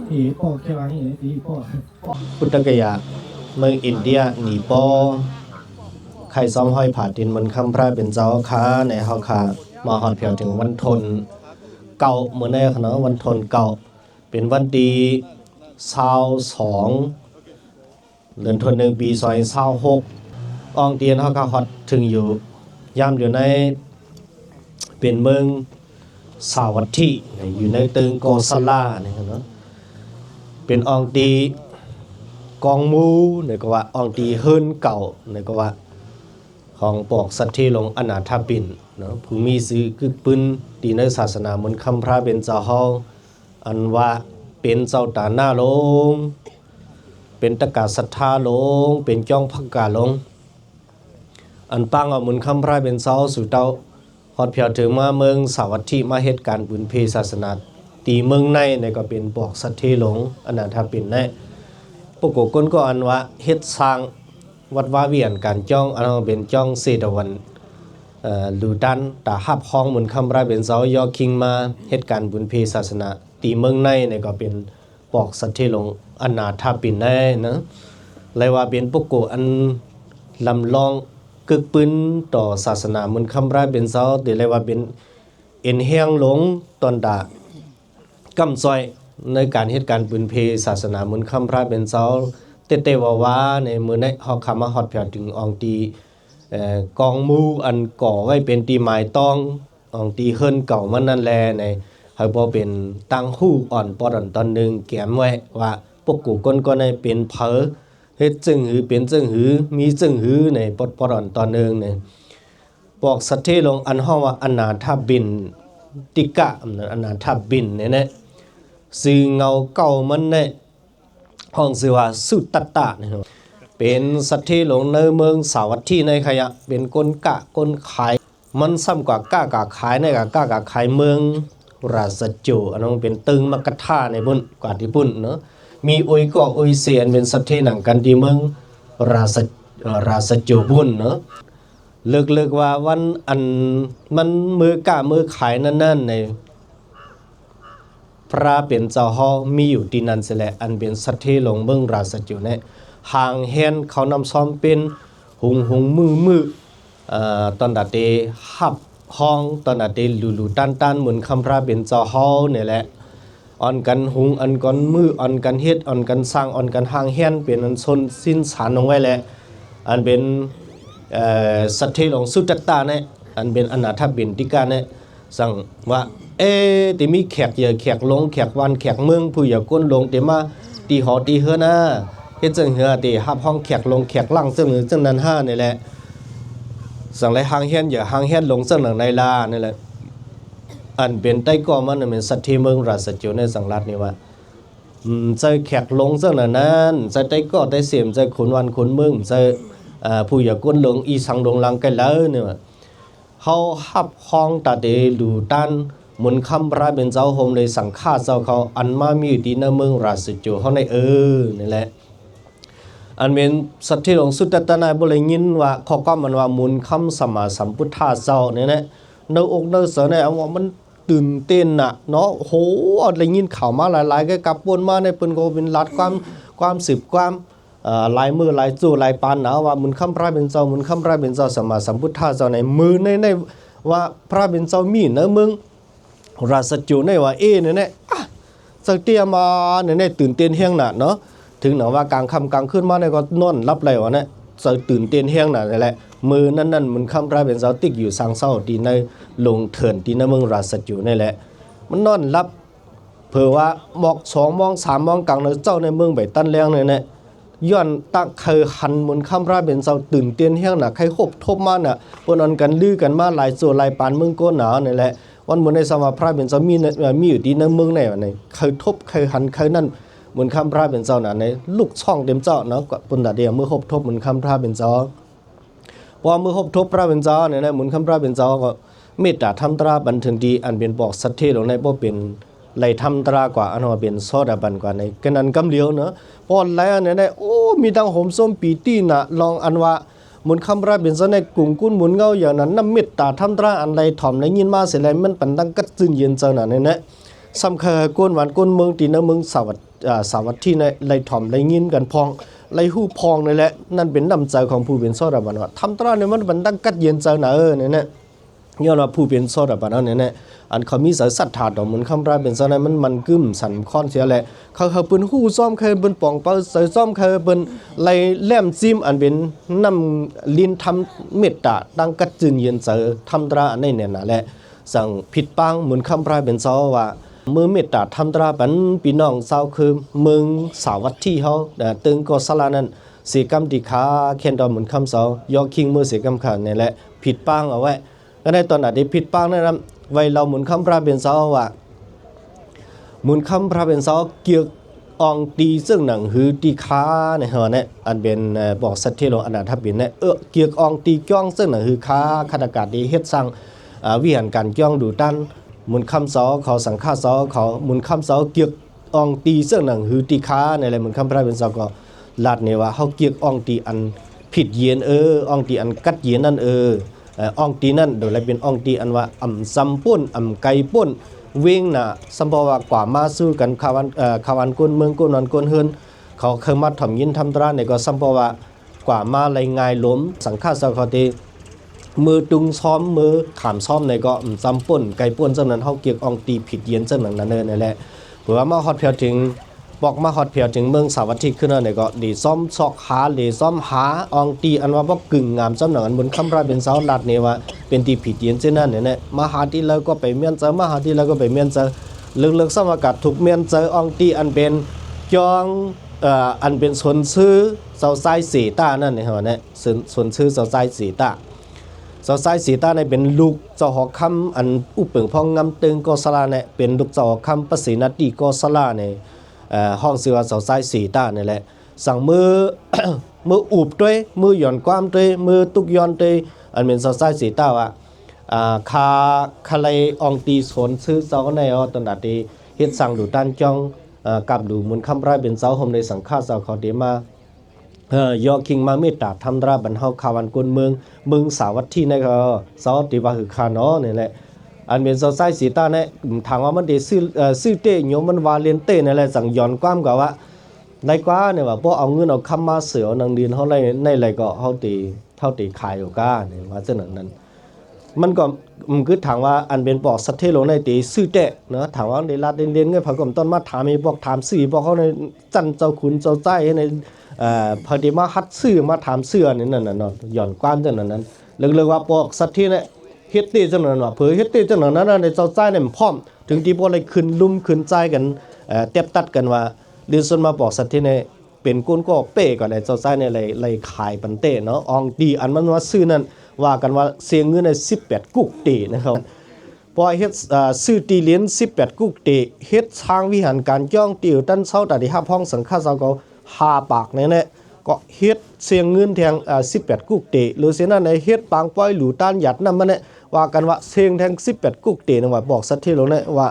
ที่พ่อแค่ว่าที่พ่อพุทธกยาเมืองอินเดียหนีปอใครซ้อมห้อยผาดินมันคำพระเป็นเจ้าค้าในเฮาคามาฮอดเพียวถึงวันทนเก่าเมื่อในขณะวันทนเก่าเป็นวันดี22เดือนธันวาคมปี2026อองเตียนเฮาคาฮอดถึงอยู่ยามอยู่ในเป็นเมืองสาวัตถีอยู่ในตึงโกสลานี่เนาะเป็นอองตีกองมูเนี่ยก็ว่าอองตีเฮิรนเก่าเนี่ยก็ว่าของปอกสัตว์ที่ลงอนาถปินเนาะผู้มีซื้อคือปืนตีในศาสนามนต์คำพระเป็นเจ้าเฮาอันว่าเป็นเจ้าตาหน้าลงเป็นตะกาศรัทธาลงเป็นจ้องพักกาลงอันปังเอามนต์คำพระเป็นเจ้าสู่เต้าฮอดเพียวถึงมาเมืองสาวัตถีมาเฮ็ดการบุญเพศาสนาตีเมืองในเนี่ยก็เป็นปอกสัตว์ที่ลงอนาถปินแน่ปกกนก็อันว่าเฮ็ดสร้างวัดวาเวียนการจ้องอันเป็นจ้องเสดวันลูดันตาหับห้องมุนคำราเป็นเสายอคิงมาเหตุการณ์บุญเพศาสนาตีเมืองในเนี่ยก็เป็นปอกสัตว์ที่ลงอนาถปินแน่นะเลยว่าเป็นปกอันลำลองกึกปืนต่อศาสนามุนคำราเป็นเสาแต่เลยว่าเป็นเอ็นเฮียงหลงตอนดากำซอยในการเหตุการณ์บุญเพศาสนามุนคำพระเป็นเสาเตว่าในมือในเฮาคำมาฮอดเพียถึงอองตีกองมูอันก่อไว้เป็นตีหมายต้องอองตีเฮิรนเก่ามันนั่นแลในเฮาบ่เป็นตั้งฮู้อ่อนปอดตอนนึงแกมไว้ว่าปกกูก้นก็ในเป็นเผอเฮ็ดจึงหือเป็นจึงหือมีจึงหือในปอดตอนนึงเนี่ยบอกสัตเทลงอันห้องว่าอนาถบินติกะอนาถบินเนี่ยสื่อเงาเก่ามันเนี่ยห้องสื่อว่าสุตตะเนี่ยเป็นสัตว์ที่หลงในเมืองสาวัตถีในขยะเป็นก้นกะก้นขายมันซ้ำกว่ากะกะขายในกะกะขายเมืองราชจุอันนั้นเป็นตึงมกท่าในบุญกว่าที่ปุ่นเนาะมีอุยก็อุยเสียนเป็นสัตว์ที่หนังกันที่เมืองราชจุบุญเนาะเลิกว่าวันอันมันมือกะมือขายนั่นในพระเป็นเจ้าฮอมีอยู่ที่นั่นเสียแหละอันเป็นสัตว์ที่ลงเมืองราชจุเนี่ยห่างเห็นเขานำซ้อมเป็นหุงมือตอนดัดเดหับห้องตอนดัดเดลูตันเหมือนคำพระเป็นเจ้าฮอเนี่ยแหละอ่อนกันหุงอันก่อนมืออ่อนกันเฮ็ดอ่อนกันสร้างอ่อนกันห่างเห็นเป็นอันชนสิ้นสารลงไว้แหละอันเป็นสัตว์ที่ลงสุตตะเนี่ยอันเป็นอนาถบินติกาเนี่ยสั่งว่าแต่มีแขกเยอะแขกลงแขกวันแขกเมืองผู้อย่าก้นลงแต่มาตีหอตีเฮือนะเฮ็ดจังเฮือตีหับห้องแขกลงแขกล่างจังนั้นห้านี่แหละสั่งไรหางเฮียนอย่าหางเฮียนลงจังหนังในลานี่แหละอันเป็นใต้ก่อมันเป็นสัตว์ที่เมืองราชจุในสังรัฐนี่ว่าใจแขกลงจังนั้นใจใต้ก่อใต้เสียมใจขุนวันขุนเมืองใจผู้อย่าก้นลงอีสังลงลังกันแล้วเนี่ยเฮาหับห้องตาเดดูตันมุนคำพระเป็นเจ้าโฮมเลยสังฆาเจ้าเขาอันมามีอยู่ที่ในเมืองราชจุเขาในนี่แหละอันเป็นสัตว์ที่หลงสุตตะนายบ่เลยยินว่าข้อความมันว่ามุนคำสมมาสัมพุทธาเจ้าเนี่ยนะในอกในเสเนี่ยว่ามันตื่นเต้นน่ะเนาะโหได้ยินข่าวมาหลายๆก็กลับวนมาในเปิ้นก็เป็นรัดความสืบความลายมือลายจู่ลายปานหนาว่ามุนคำพระเป็นเจ้ามุนคำพระเป็นเจ้าสมมาสัมพุทธาเจ้าในมือในว่าพระเป็นเจ้ามีในเมืองราชจุในว่าเนี่ยสักเตียมาเนี่ยตื่นเต้นเฮียงหนาเนาะถึงหนาว่ากลางค่ำกลางคืนมาเนี่ยก็นอนรับไหลวะเนี่ยจะตื่นเต้นเฮียงหนานี่แหละมือนั่นมันคำพระเป็นเจ้าติ๊กอยู่สังเศร้าที่ในลงเถินที่ในเมืองราชจุนี่แหละมันนอนรับเผื่อว่าหมอก2 มอง 3 มองกลางในเจ้าในเมืองใบตันแรงเนี่ยย้อนตักเคยหันมุนคำพระเป็นเจ้าตื่นเต้นเฮียงหนาใครคบทบมาน่ะปนอันกันลือกันมาหลายส่วนหลายปานเมืองโกนหนาวนี่แหละ วันเหมือนในสมาพระเป็นเจ้ามีอยู่ดีในเมืองไหนวะในเคยทบเคยหันเคยนั่นเหมือนคำพระเป็นเจ้าน่ะในลูกช่องเต็มเจ้าเนาะก็ปุ่นตาเดียวเมื่อทบเหมือนคำพระเป็นเจ้าพอเมื่อทบพระเป็นเจ้าเนี่ยนะเหมือนคำพระเป็นเจ้าก็เมตตาทำตราบันถึงดีอันเป็นบอกสัตย์เทลงในบ่เป็นไหลทำตรากว่าอันว่าเป็นโซดาบันกว่าในกันนั้นกำเลียวเนาะพอไหลอันเนี่ยโอ้มีดังหอมส้มปีตีน่ะลองอันว่าหมุนคำราเป็นซะในกลุ่มกุ้นหมุนเงาอย่างนั้นน้ำเม็ดตาทำตราอันไรถ่อมในยินมาเสียไรมันปันตั้งกัดจึงเย็นเจ้าหน่ะเนี่ยสำคัญก้นหวานก้นเมืองตีนเมืองสวัสดิ์ที่ในไรถ่อมไรยินกันพองไรหู้พองนี่แหละนั่นเป็นน้ำใจของผู้เป็นโซดาบันว่าทำตราเนี่ยมันปันตั้งกัดเย็นเจ้าหน่ะเนี่ยย้อนว่าผู้เป็นโซดาบันเนี่ยอันเขามีสายศรัทธาต่อเหมือนคำราเป็นซะในมันกึ่มสันคอนเสียแหละเขาเป็นหู้ซ้อมเคยเป็นป่องเปาใส่ซ้อมเคยเป็นไรแหลมจิ้มอันเป็นน้ำลินทำเมตตาตั้งกัดจืนเย็นเจอทำตราในเนี่ยนะแหละสั่งผิดปังเหมือนคำราเป็นซอว่าเมื่อเมตตาทำตราเป็นพี่น้องสาวคือเมืองสาวัตที่เขาตึงก็สลานั้นเสียกรรมติขาเขียนดอเหมือนคำเสายอคิงเมื่อเสียกรรมขาเนี่ยแหละผิดปังเอาไว้ก็ในตอนนั้นที่ผิดปังนะครับไว้เราหมุนคำพระเป็นเสาว่าหมุนคำพระเป็นเสาเกี่ยวองตีซึ่งหนังหือตีค้าในหัวเนี่ยอันเป็นบอกสัตย์ที่ลงอนาถบินเนี่ยเกี่ยวองตีจ้องซึ่งหนังหือค้าคณะการดีเฮ็ดสร้างวิหารการจ้องดูตันหมุนคำเสาเขาสังฆาเสาเขาหมุนคำเสาเกี่ยวองตีซึ่งหนังหือตีค้าในอะไรหมุนคำพระเป็นเสาก็ลาดเนี่ยว่าเขาเกี่ยวองตีอันผิดเย็นองตีอันกัดเย็นนั่นองตีนั่นโดยอะไรเป็นองตีอันว่าซัมป่นไก่ป่นเวงน่ะสัมภาวะกว่ามาสู้กันขวันก้นเมืองก้นนอนก้นเฮือนเขาเคยมาทำยินทำตราเนี่ยก็สัมภาวะกว่ามาไรง่ายล้มสังฆาสคติมือตุงซ้อมมือขามซ้อมเนี่ยก็ซัมป่นไก่ป่นเจ้านั้นเขาเกี่ยวองตีผิดเย็นเจ้านั้นนั่นแหละเผื่อมาฮอดเพียวถึงบอกมาฮอดเพียวถึงเมืองสาวัตถีขึ้นเนี่ยก็ดีซ้อมซอกหาดีซ้อมหาองตีอันว่าบ่กึ่งงามซ้อมหนังอันบนคำราเป็นเสาลัดเนี่ยว่าเป็นตีผิดเย็นเช่นนั้นเนี่ยมาหาที่แล้วก็ไปเมียนเจอมาหาที่แล้วก็ไปเมียนเจอเลือกสมกัดถูกเมียนเจอองตีอันเป็นจองอันเป็นส่วนซื้อเสาไซสีตานั่นเนี่ยเนี่ยส่วนซื้อเสาไซสีตาเสาไซสีตาเนี่ยเป็นลูกเจ้าหอคำอันอุปเปิงพองงำตึงกอสลาเนี่ยเป็นลูกเจ้าหอคำประสิณติกอสลาเนี่ยห้องเสือเสาไซสีตาเนี่ยแหละสั่งมือ มืออุบด้วยมือหย่อนความด้วยมือตุกย้อนด้วยอันเป็นเสาไซสีตาว่าคาเลยองตีสนซื้อเสาในตอนนั้นที่เฮ็ดสั่งดูตันจ้องกับดูมุนคำไรเป็นเสาหมในสังฆาเสาเขาเดมายอคิงมาเมตตาทำราบันเฮาคาวันกวนเมืองสาวัตที่นี่ก็เสาติวาหือคาเนาะนี่แหละอันเป็นเสาไซสีตาเนี่ยถามว่ามันได้ซื้อเตโยมมันวาเลนเตนี่แหละสั่งย้อนความกับว่าในกว่าเนี่ยว่าพอเอาเงินเอาคำมาเสือนางดินเฮาในอะไรก็เฮาตีขายอยู่ก้าเนี่ยว่าเช่นนั้นมันก็คือถามว่าอันเป็นปอกสัตเทโลในตีซื้อเตะเนาะถามว่าได้ลาดเรียนเงินพระกรมต้นมาถามมีบอกถามซื้อบอกเขาในจันเจ้าขุนเจ้าใจในพอดีมาฮัดซื้อมาถามเสื้อนี่นั่นน่ะเนาะย้อนความจังนั้นเรื่องว่าปอกสัตเทเนี่ยเฮ็ดตีจังนั้นว่าเผยเฮ็ดตีจังนั้นในเจ้าใจเนี่ยพร้อมถึงที่บ่ได้ขึ้นลุ่มขึ้นใจกันเต็บตัดกันว่าเดือนส่วนมาปอกสัตเทเนี่ยเป็นก้นก็เป้ก็ได้เจ้าใจเนี่ยเลยขายปันเต้เนาะอองดีอันมันว่าซื้อนั่นว่ากันว่าเสียเงินใน18กุกตีนะครับพอเฮ็ดซื้อตีเหรียญ18กุกตีเฮ็ดทางวิหารการจ้องติวตั้นเซาตัดที่5ห้องสังฆาเสาก็5ปากเนี่ยก็เฮ็ดเสียเงินแทง18กุกตีหรือเสียนั้นในเฮ็ดปางป้อยหลูต้านหยัดนำมันเนี่ยว่ากันว่าเสียงแทง18กุกตีนะว่าบอกสัตว์ที่ลงเนี่ยว่า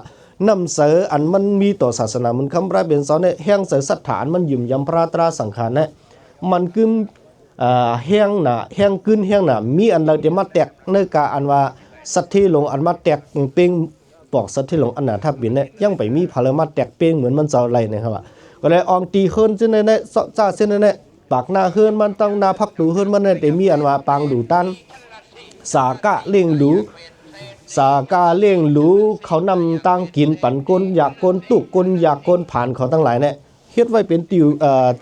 นำเสออันมันมีต่อศาสนามันคำราเป็นเสาเนี่ยแห่งเสอสัทธานมันยืมยำพระตราสังขารเนี่ยมันกึมแห้งหนาแห้งกึ้นแห้งหนามีอันเราจะมาแตกในกาอันว่าสัตว์ที่ลงอันมาแตกเป้งปอกสัตว์ที่ลงอันหนาทับบินเนี่ยยังไปมีพลมาแตกเป้งเหมือนมันเจ้าไรนะครับก็เลยอองตีเฮิรนเส้นเนี่ยจ้าเส้นเนี่ยปากหน้าเฮิรนมันต้องหน้าพักดูเฮิรนมันเนี่ยแต่มีอันว่าปางดูตันสากะเลี้ยงดูสากาเลี้ยงดูเขานำตั้งกินปั่นก้นอยากก้นตุกก้นอยากก้นผ่านเขาทั้งหลายเนี่ยเฮ็ดไว้เป็น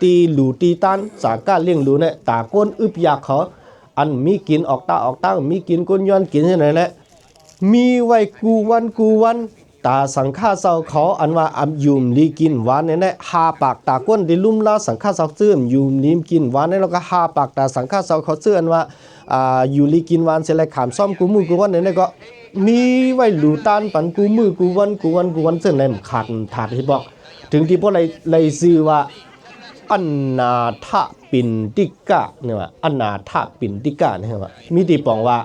ตีหลูตีตันสากาเลี้ยงดูเนี่ยตาก้นอึบอยากเขาอันมีกินออกตามีกินก้นย้อนกินที่ไหนแหละมีไว้กูวันตาสังฆาเสาเขาอันว่าอับยุมลีกินหวานเนี่ยหาปากตาก้นได้ลุ่มลาสังฆาเสาเสื่อมยุมลีมกินหวานเนี่ยแล้วก็หาปากตาสังฆาเสาเขาเสื่อมว่าอยู่ลีกินหวานเสร็จแล้วขามซ่อมกูมูกูวันเนี่ยก็ มีไว้หลูต้านปันกูมือกูวันเส้นในขาดถาดที่บอกถึงที่พวกไรซื้อว่าอันนาทะปินติกะเนี่ยว่าอันนาทะปินติกะเนี่ยว่ามีที่บอกว่า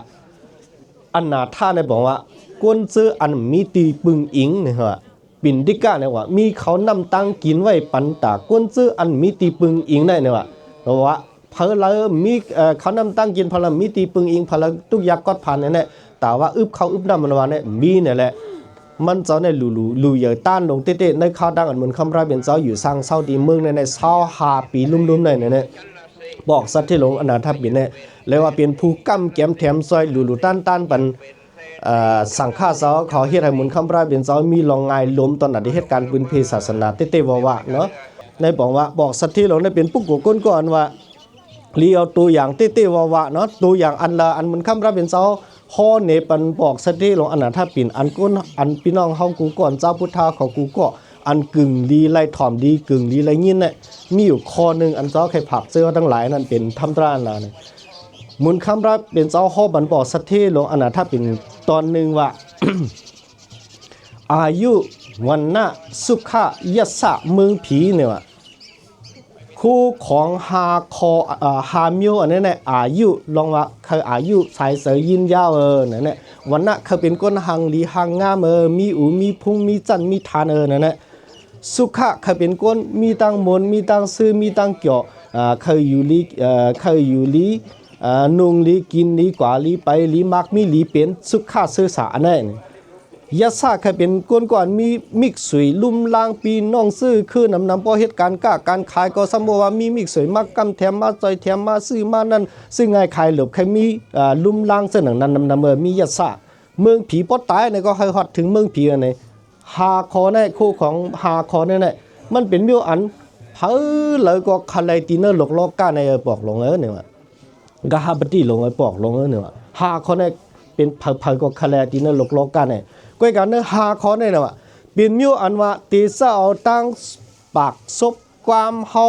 อันนาทะเนี่ยบอกว่ากวนซื้ออันมีตีปึงอิงเนี่ยว่าปินติกะเนี่ยว่ามีเขานำตังกินไว้ปันตากวนซื้ออันมีตีปึงอิงได้เนี่ยว่าเพราะว่าเพลมีเขานำตั้งกินพลมีตีปึงอิงพลทุกยักกอดผ่านเนี่ยแต่ว่าอึบเขาอึบน้ำมันว่าเนี่ยมีเนี่ยแหละมันเจ้าในลูเยอต้านลงเต้ๆในข้าวดังอันเหมือนคำรายเป็นเจ้าอยู่สร้างเศร้าดีเมืองในเศร้า5 ปีลุ่มๆเนี่ยบอกสัตว์ที่หลงอนาถบินเนี่ยเลยว่าเป็นผู้กำแก้มแถมซอยลูต้านปันสังฆาเจ้าขอเฮ็ดให้เหมือนคำรายเป็นเจ้ามีลองงายล้มตอนนั้นที่เหตุการณ์ปืนเพศศาสนาเต้ๆว่าเนาะในบอกสัตว์ที่หลงได้เป็นปุ๊กก้นก่อนว่าเลียวตัวอย่างเต้ๆว่าเนาะตัวอย่างอันละอันเหมือนคำรายเป็นเจ้าข้อเนปันบอกสติลงอนาถปินอันก้นอันพี่น้องเฮากูก่อนเจ้าพุทธาของกูก็อันกึ่งลีไล่ถ่อมดีกึ่งลีไล่ยินเนี่ยมีอยู่ข้อนึงอันเจ้าใครผักเสื้อทั้งหลายนั่นเป็นธรรมตรานะเนี่ยมุนคำรับเป็นเจ้าข้อบันบอกสติลงอนาถปินตอนนึงว่า อายุวันนะสุขะยะสะเมืองผีเนี่ยว่าคู่ของฮาคอฮามิวอันนี้เนี่ยอายุลองว่าคืออายุสายเสยยินยาวนั่นแหละวันน่ะคือเป็นก้นหังลีหังงามมีอูมีพุงมีจันมีทานนั่นแหละสุขะคือเป็นก้นมีตังมนมีตังซื้อมีตังเกี่ยวคืออยู่ลีนุ่งลีกินลีกว่าลีไปลีมักมีลีเป็นสุขะซื่อสานั่นยะซาเคยเป็นก้นก่อนมีมิกสวยลุ่มลางปีน้องซื้อคือนำพอเหตุการณ์ก้าการขายก็สมบูรณ์ว่ามีมิกสวยมากกำแถมมาจอยแถมมาซื้อมานั่นซึ่งง่ายขายหลบใครมีลุ่มลางเส้นหนังนั้นนำมียะซาเมืองผีปอตายเนี่ยก็ให้ฮอดถึงเมืองผีอันนี้ฮาคอเนี่ยคู่ของฮาคอเนี่ยมันเป็นมิวอันเพิ่เลยก็คาไลติเนอร์หลอกลอกก้าในบอกลงเนี่ยว่ากะฮาบดีลงบอกลงเนี่ยว่าฮาคอเนี่ยเป็นเพิ่ก็คาไลติเนอร์หลอกลอกก้าเนี่ยก้อยกันเนื้อหาข้อนี่นะว่าเป็นมิวอันว่าตีเสาตั้งปากซบความเฮา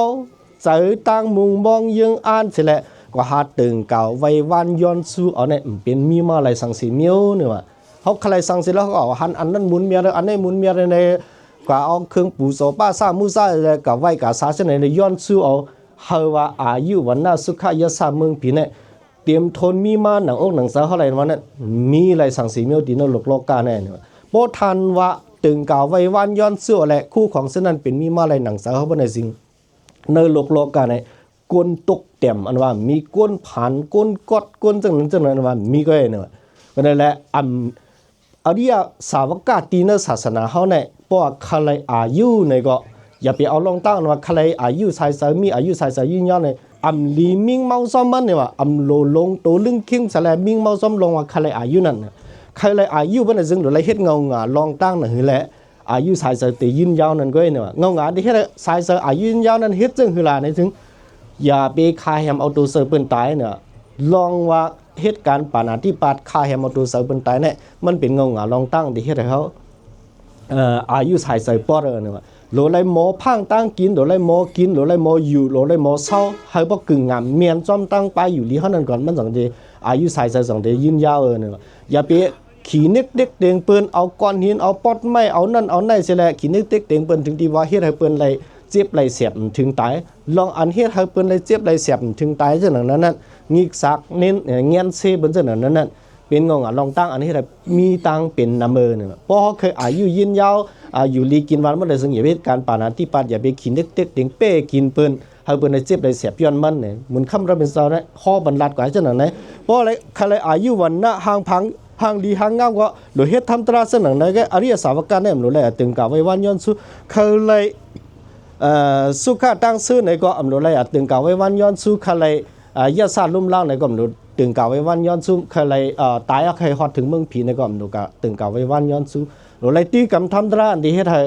เจอตั้งมุงมองยังอ่านเสร็จแล้วก็หาตึงเก่าไว้วันย้อนสู้เอาเนี่ยเป็นมีมาอะไรสังสีมิวเนี่ยว่าเขาใครสังสีแล้วเขาเอาหันอันนั้นหมุนเมียอันนี้หมุนเมียในก็เอาเครื่องปูโซป้าซ่ามูซ่าอะไรกับไว้กับซาเสนในย้อนสู้เอาเฮาว่าอายุวันน่าสุขยศเมืองผีเนี่ยเตรียมทนมีมาหนังอกหนังเสือเท่าไหร่วันนั้นมีอะไรสังสีมิวดีนหลกโลกาแน่เนี่ยโบทันว่าตึงเก่าไว้วันย้อนเสื้อแหละคู่ของเส้นนั้นเป็นมีมาอะไรหนังเสือเขาเป็นในสิ่งเนหลกโลกาเนี่ยกวนตกเต็มอันว่ามีกวนผ่านกวนกดกวนจังนั้นว่ามีก็เนี่ยก็นั่นแหละอริยสาวกตีนศาสนาเขาเนี่ยเพราะใครอายุเนี่ยก็อย่าไปเอาลองตั้งว่าใครอายุใส่เสมีอายุใส่เสยืนยันเนี่ยลีมิงเมาซ้อมมันเนี่ยว่าโลลงตัวลึงคิงสลายมิงเมาซ้อมลงว่าใครอายุนั่นใครอายุเป็นซึ่งหรืออะไรเฮ็ดเงางาลองตั้งนั่นคือแหละอายุใส่เสตียืนยาวนั่นก็เนี่ยว่าเงางาที่เฮ็ดใส่เสอายุยืนยาวนั่นเฮ็ดจึงคือล่ะในถึงอย่าไปคาแฮมเอาตัวเสือเปิ้นตายเนี่ยลองว่าเหตุการณ์ปานาธิปาตคาแฮมเอาตัวเสือเปิ้นตายเนี่ยมันเป็นเงางาลองตั้งที่เฮ็ดให้เขาอายุใส่เสปอดเนี่ยว่าโหลไรหมอพังตั้งกินโหลไรหมอกินโหลไรหมออยู่โหลไรหมอเศร้าให้บ่กึ่งงามเมียนจอมตั้งไปอยู่ลีเฮานั่นก่อนมันสังเดอายุใส่สังเดยืนยาวเนี่ยอย่าไปขี้นึกเด็กเตียงเปิ้นเอาก้อนหินเอาปอดไม้เอานั่นเอาไหนเสียแหละขี้นึกเด็กเตียงเปิ้นถึงที่ว่าเฮ็ดให้เปิ้นไหลเจ็บไหลเสียบถึงตายลองอันเฮ็ดให้เปิ้นไหลเจ็บไหลเสียบถึงตายจังนั้นงิกซักเน้นเงียนเซเปิ้นจังนั้นเป็นงงลองตั้งอันนี้มีตังเป็นนำเนี่ยเพราะเขาเคยอายุยืนยาวอยู่ลีกินวันเมื่อใดซึ่งอย่าไปการปานาธิปาตอย่าไปขี้นึกเด็กเตียงเป้กินเปิ้นให้เปิ้นได้เจ็บได้เสียบย้อนมันเนี่ยเหมือนคำเราเป็นเจ้าเนี่ยข้อบรรลัดกว่าจังนั้นเพราะอะไรใครอายุวันนะห่างพังห่างดีห่างงามก็โดยเฮ็ดทำตราสนังนั้นก็อริยสาวกเนี่ยมันรู้แหละตึงกะไว้วันย้อนสุเคยเลยสุขะตั้งซื่อในก็อำรู้แหละตึงกะไว้วันย้อนสุเคยเลยยะซาลุ่มล่างในก็อำรู้ตึงกะไว้วันย้อนสุเคยเลยตายเคยฮอดถึงเมืองผีในก็อำรู้กะตึงกะไว้วันย้อนสุรู้เลยตีกำทำตราอันที่เฮ็ดให้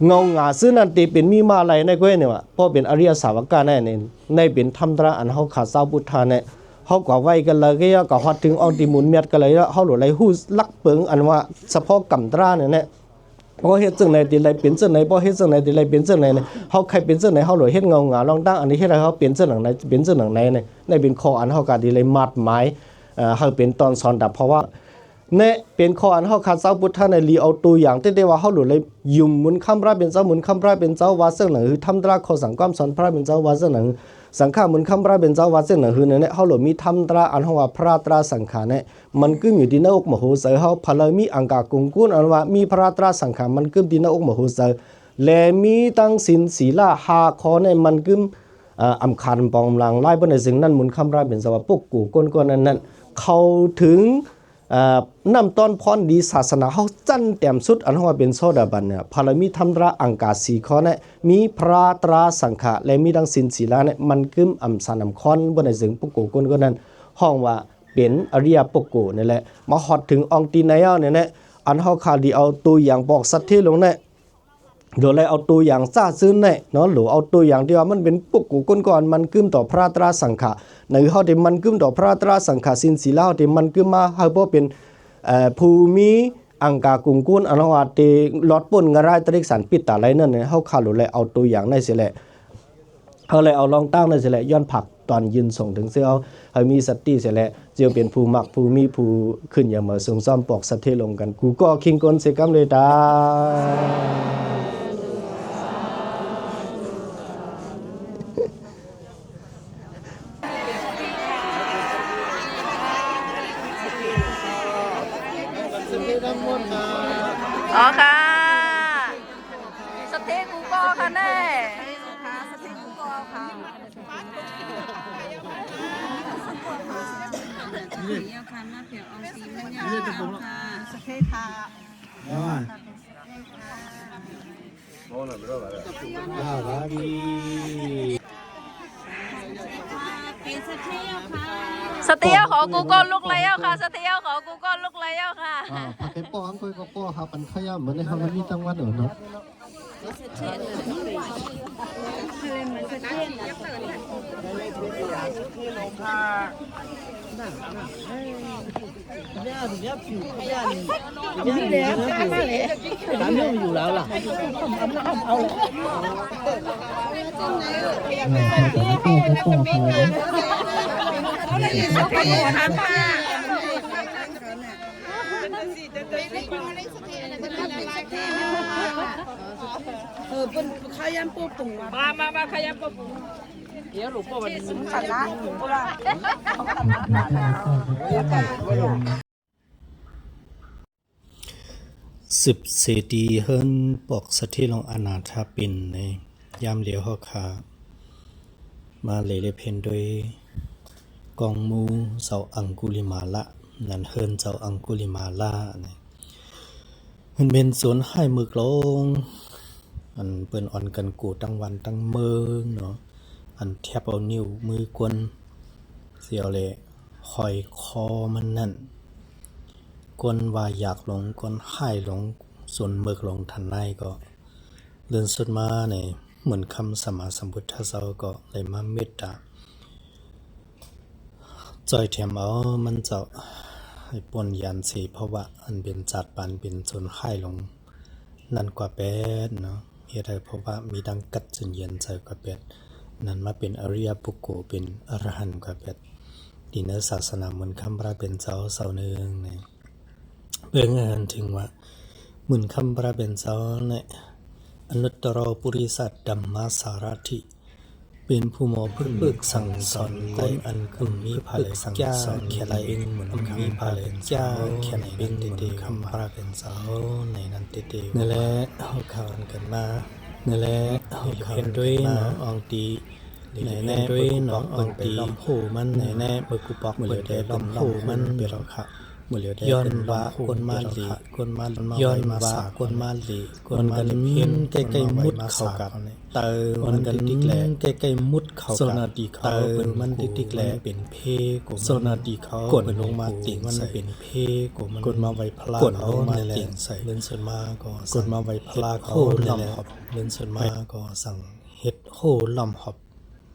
เงางาซื้อนั่นตีเป็นมีมาอะไรในก็เนี่ยว่าเพราะเป็นอริยสาวกแน่เนี่ยในเป็นทำตราอันเฮาขาดสาวพุทธาเนี่ยเขาก็ไว้กันเลยก็ฮอดถึงออนติมุนเมียดกันเลยแล้วเขาหลุดไรหู้ลักเปิงอันว่าเฉพาะกำตราเนี่ยเพราะเฮ็ดจังไหนตีไรเป็นจังไหนเพราะเฮ็ดจังไหนตีไรเป็นจังไหนเนี่ยเขาใครเป็นจังไหนเขาหลุดเฮ็ดเงางาลองตั้งอันนี้เฮ็ดให้เขาเป็นจังไหนเป็นจังไหนเนี่ยในเป็นคออันเขาก็ดีไรมัดหมายเขาเป็นตอนสอนดับเพราะว่า เนี่ยเป็นข้ออันเฮาขาดเจ้าพุทธะในลีเอาตัวอย่างที่ได้ว่าเฮาหลุดเลยยุ่มหมุนคำราเป็นเจ้าหมุนคำราเป็นเจ้าว่าซึ่งหนังคือทำตราข้อสังความสอนพระเป็นเจ้าว่าซึ่งหนังสังฆาหมุนคำราเป็นเจ้าว่าซึ่งหนังคือเนี่ยเฮาหลุดมีทำตราอันเฮาว่าพระตราสังฆาเนี่ยมันกึ่งอยู่ที่หน้าอกมโหสถเฮาพลมีอังกากุงกุนอันว่ามีพระตราสังฆามันกึ่งที่หน้าอกมโหสถและมีตั้งศีลศีลหาข้อเนี่ยมันกึ่งอำคาญปองลังไล่บนในสิ่งนั้นหมุนคำราเป็นเจ้าว่าปกกูก้นนั้นเขาถึงนำต้นพรดีศาสนาเฮาจันแต้มสุดอันว่าเป็นโซดาบันเนี่ยพาลมีธรรมราอังกาสีข้อเนี่ยมีพระตราสังฆะและมีดังสินศีลาเนี่ยมันกึมอำสานำคอนบนในสึงปุกโกคนก็นั้นห้องว่าเป็นอริยปุกโกนี่แหละมาฮอดถึงองค์ตีนายเนี่ยอันเฮาคาดีเอาตัวอย่างบอกสัตว์ที่ลงเนี่ยโดยเลยเอาตัวอย่างซาซึ้นเนี่ยเนาะหรือเอาตัวอย่างที่ว่ามันเป็นปุกโกคนก่อนมันกึมต่อพระตราสังฆะในเฮาที่มันกึมต่อพระตราสังฆะสินศีลาที่มันกึมมาเฮาบ่เป็นภูมิอังกากุงกุนอันว่าเตลอดป่นกระไรตริกสันปิดตาไรนั่นเนี่ยเฮาขาดเลยเอาตัวอย่างในเสียแหละเฮาเลยเอาลองตั้งในเสียแหละย้อนผักตอนยืนส่งถึงเสียเอามีสติเสียแหละเจียวเป็นผู้มักผู้มีผู้ขึ้นอย่ามาทรงซ่อมปอกสัตเทลงกันกูก็คิงกนเสกำเลยตาอ๋อค่ะสเต็กกูก็ค่ะแน่สเต็กกูก็ค่ะเยี่ยมค่ะมาเปียกออมสินเนี่ยค่ะสเต็กค่ะสเตียวของกูก็ลุกแล้วค่ะสเตียวของกูก็ลุกแล้วค่ะผักไก่ป้ออันก็ป้อครับมันขยำเหมือนในครับมันมีจังหวัดอื่นเนาะอยู่แล้วล่ะเป็นขยันปูปุ๋งมาขยันปูปุ๋งเดี๋ยวหลวงพ่อวันนี้สาระหลวงพ่อละ10 เสดีเฮิรนปอกสถิลงอนาถาปินในยามเหลียวเฮาขามาเลเพนโดยกองมูเจ้าอังกุลิมาละนั่นเฮิรนเจ้าอังกุลิมาละนี่มันเป็นสวนให้มึกลงอันเปิ้นอ่อนกันกูตั้งวันตั้งเมืองเนาะอันแทบเอานิ้วมือกวนเสียวเลยคอยคอมันนั่นกวนว่าอยากหลงกวนให้หลงส่วนมึกหลงทันในก็เลื่อนสุดมาเนี่ยเหมือนคำสมมาสัมพุทธเจ้าก็เลยมาเมตตาจอยเทียมเอามันจะให้ปนยันสีเพราะว่าอันเป็นจัดปันเป็นจนไข่ลงนั่นกว่าเป็ดเนาะเหตุใดเพราะว่ามีดังกัดจนเย็นใจกว่าเป็ดนั่นมาเป็นอริยบุคคลเป็นอรหันต์กว่าเป็ดดีเนศาสนาเหมือนคำพระเป็นเจ้าเสาเนืองเนี่ยเบื้องงานถึงว่าเหมือนคำพระเป็นเจ้าเนี่ยอนุตตรปุริสัตดัมมาสารถิเป็นผู้หมอพึกสั่งสอนไต้อันกึ่งมีภาเลยสั่งสอนแค่ไรเองเหมือนมีภาเลยจ้าแค่ไหนเป็นเด็กๆคำพระเป็นเจ้าในนั้นเด็กๆนั่นแหละเขาข่าวกันมานั่นแหละเขาเห็นด้วยเนาะองตีไหนแน่ด้วยเนาะองตีล้อมโผมันไหนแน่เปิดกูปอกเหมือนเดิมล้อมโผมันเปลี่ยนค่ะย้อนว่าคนมาหลีคนมาย้อนว่าคนมาหลีคนมาเพี้ยนใกล้ๆมุดเข้ากับเตอมันกันติ๊กแหลใกล้ๆมุดเข้ากับโซนาดีเขามันติ๊กแหลเป็นเพกโซนาดีเขากดลงมาติ่งมันเป็นเพกกดมาไว้พลากดลงมาติ่งใส่เล่นส่วนมาก็กดมาไว้พลากโหลำหอบเล่นส่วนมาก็สั่งเฮ็ดโหลำหอบ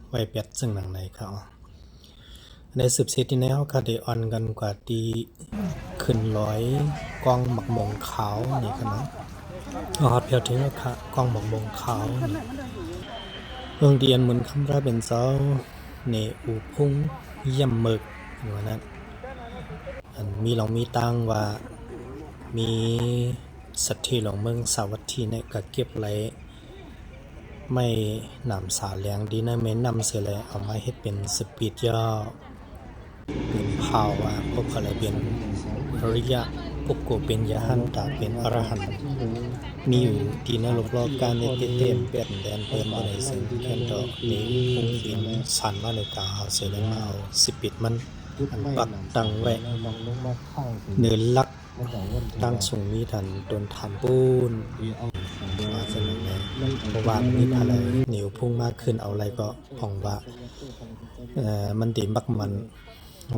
ไว้เป็ดซึ่งหนังในเขาในสืบเสที่แนวคาเดออนกันกว่าตีขึ้นร้อยกองหมักหมงขาวนี่กันนะฮอดเพียวถึงแล้วค่ะกองหมักหมงขาวเรื่องเดียนเหมือนคำราเป็นเจ้าเนอูพุ่งย่ำหมึกอย่างนั้น มีหลองมีตั้งว่ามีสัตว์ที่หลองเมืองสาวัตถีเนี่ยก็เก็บไว้ไม่นำสาเลียงดีนะเม้นนำเสียเลยเอามาเฮ็ดเป็นสปีดย่อเป็นเผาว่าพวกอะไรเป็นอริยะพวกโกเป็นยะหันตาเป็นอรหันต์มีอยู่ที่นรกโลกการในเต็มเปลี่ยนแดนเปินมาในสิ่งแค่ดอกนี้พุ่งบินสันมาในตาเฮาเสียเลยมาเอาสปีดมันอันปักตั้งไว้เนื้อลักตั้งทรงมีทันโดนฐานปูนมาเสนอเลยเพราะว่ามีอะไรเหนียวพุ่งมากขึ้นเอาอะไรก็ผ่องว่ามันตีบักมัน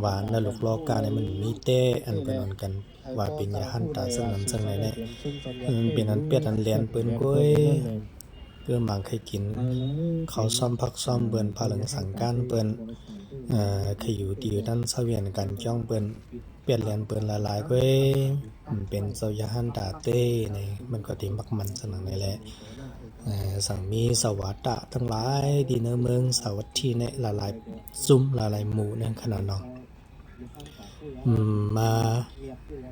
ว่านรกโลกาเนี่ยมันมีเต้อันเป็นอนกันว่าเป็นยาหันตาซึ่งนั้นซึ่งไหนเนี่ยมันเป็นอันเปียดอันเลียนปืนกล้วยเพื่อหมังใครกินเขาซ่อมพักซ่อมเบิ่นพลังสังการเปิ้นเคยอยู่ดีอยู่ด้านเสวียนกันจ้องเปิ้นเปลี่ยนเลียนเปิ้นหลายๆก็เป็นเซายาหันตาเต้เนี่ยมันก็ตีบักมันซึ่งนั้นแหละสั่งมีสวัสดะทั้งหลายดีเนเมืองสาวัตถีในหลายๆซุ้มหลายๆหมู่ในขนาดน้องมา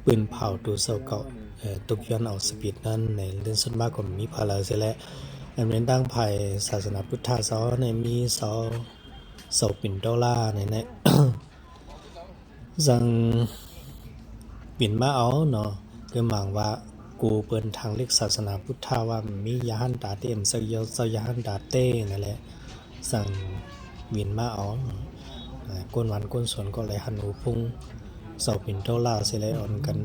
ปืนเผาตัวเสาเก่าตุกย้อนเอาสปีดนั้นในเรื่องส่วนมากก็มีพาราเสียแล้วอันเป็นตั้งภัยศาสนาพุทธาซอในมีซอเสาปิ่นดอลลาร์ในนั้น สั่งปิ่นมาเอาเนาะคือหมายว่ากูเปิดทางเล็กศาสนาพุทธาว่ามียาหันตาเต็มเสยาหันตาเต้นั่นแหละสั่งวินมาเอาก้นหวานก้นสวนก็เลยหันหูพุ่งเสาปิ่นโตลาเสเลยอ่อนกัน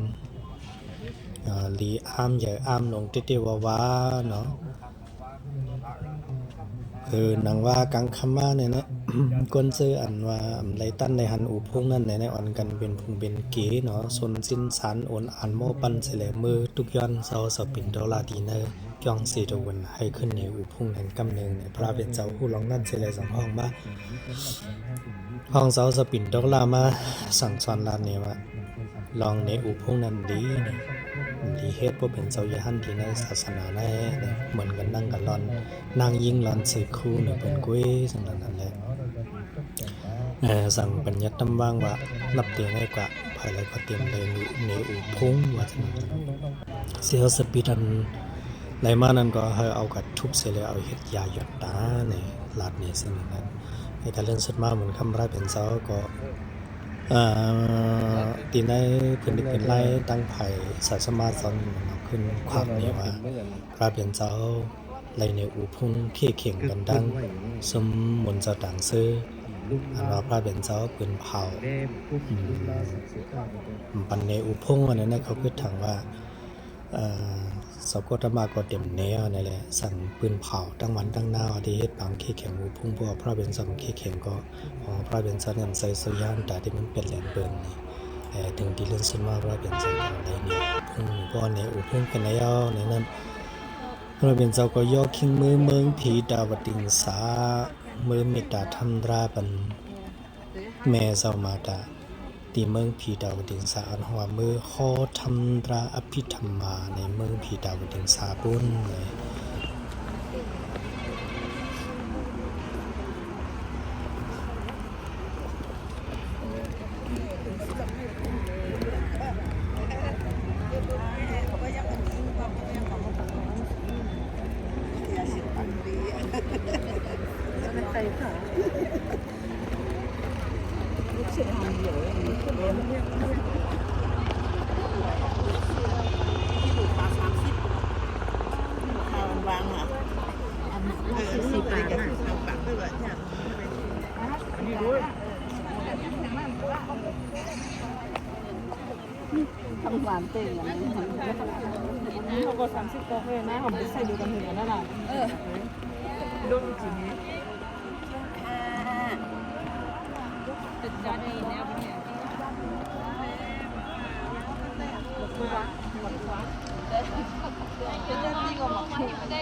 ลีอ้ามใหญ่อ้ามลงเตี้ยวว้าเนาะนางว่ากังคำมาเนี่ยนะ ก้นซื้ออันว่าไรตั้นในหันอูพุ่งนั่นในอ่อนกันเป็นพุงเป็นเก๋เนาะสนสิ้นสารโอนอ่านโมปันเสเลยมือทุกย้อนเสาปิ่นโตลาดีเนอร์ย่องสีตะวันให้ขึ้นในอูพุ่งแห่งกำเนิดเนี่ยพระเป็นเจ้าผู้ร้องนั่นเสเลยสองห้องมาห้องเสาสปิ่นโตลามาสั่งสอนลานเนี่ยว่าลองในอูพุ่งนั้นดีเนี่ยดีเฮ็ดพวกเป็นเจ้าย่าหันที่ในศาสนาแน่เหมือนกันนั่งกันรอนนั่งยิงรอนสื่อคู่เนี่ยเป็นกุ้ยสังนั้นแหละสั่งปัญญาตำว่างว่านับเตียงได้กว่าภายหลังก็เตรียมเลยในอูพุ่งว่าจะเสียสปีดันไหลมานั้นก็ให้เอากัดทุบเสียเลยเอาเฮ็ดยาหยดตาในลาดนี้ซึ่งนั้นในการเล่นสุดมาเหมือนคำไรเป็นเจ้าก็ตีได้พื้นดินเป็นไร่ตั้งไผ่สายสมาสอนขึ้นความนี้ว่าพระเป็นเจ้าไรในอูพุ่งเขี่ยเข่งกันดังสมมนเจ้าต่างซื้ออันว่าพระเป็นเจ้าปืนเผาปันในอูพุ่งวันนั้นเขาคิดถังว่าสกตมาก็เต็มเนื้อนี่แหละสั่งปืนเผาตั้งวันตั้งหน้าที่เฮ็ดบางเขี่ยเข่งอูพุ่งพวกพระเป็นเจ้าเขี่ยเข่งก็พระเป็นเจ้าเนี่ยใส่สุยานแต่ที่มันเป็นแหลมเปิลนี่ถึงที่เรื่องส่วนมากพระเป็นเจ้าอะไรเนี่ยพุ่งพวกในอูพุ่งกันในย่อในนั้นพระเป็นเจ้าก็ย่อคิงมือเมืองผีดาวดิงสามือเมตตาธรรมราบันแม่เจ้ามาตาตีเมืองผีดาวดิงสาอันหัวมือขอธรรมราอภิธรรมมาในเมืองผีดาวดิงสาบุญเลยทำหวานเต็มอย่างนี้เขาก็30ก็เลยนะผมจะใส่ดูกันถึงนั่นแหละดูจริงติดใจในแนวเนี่ยหมดตัวจะได้ดีกว่าหมดได้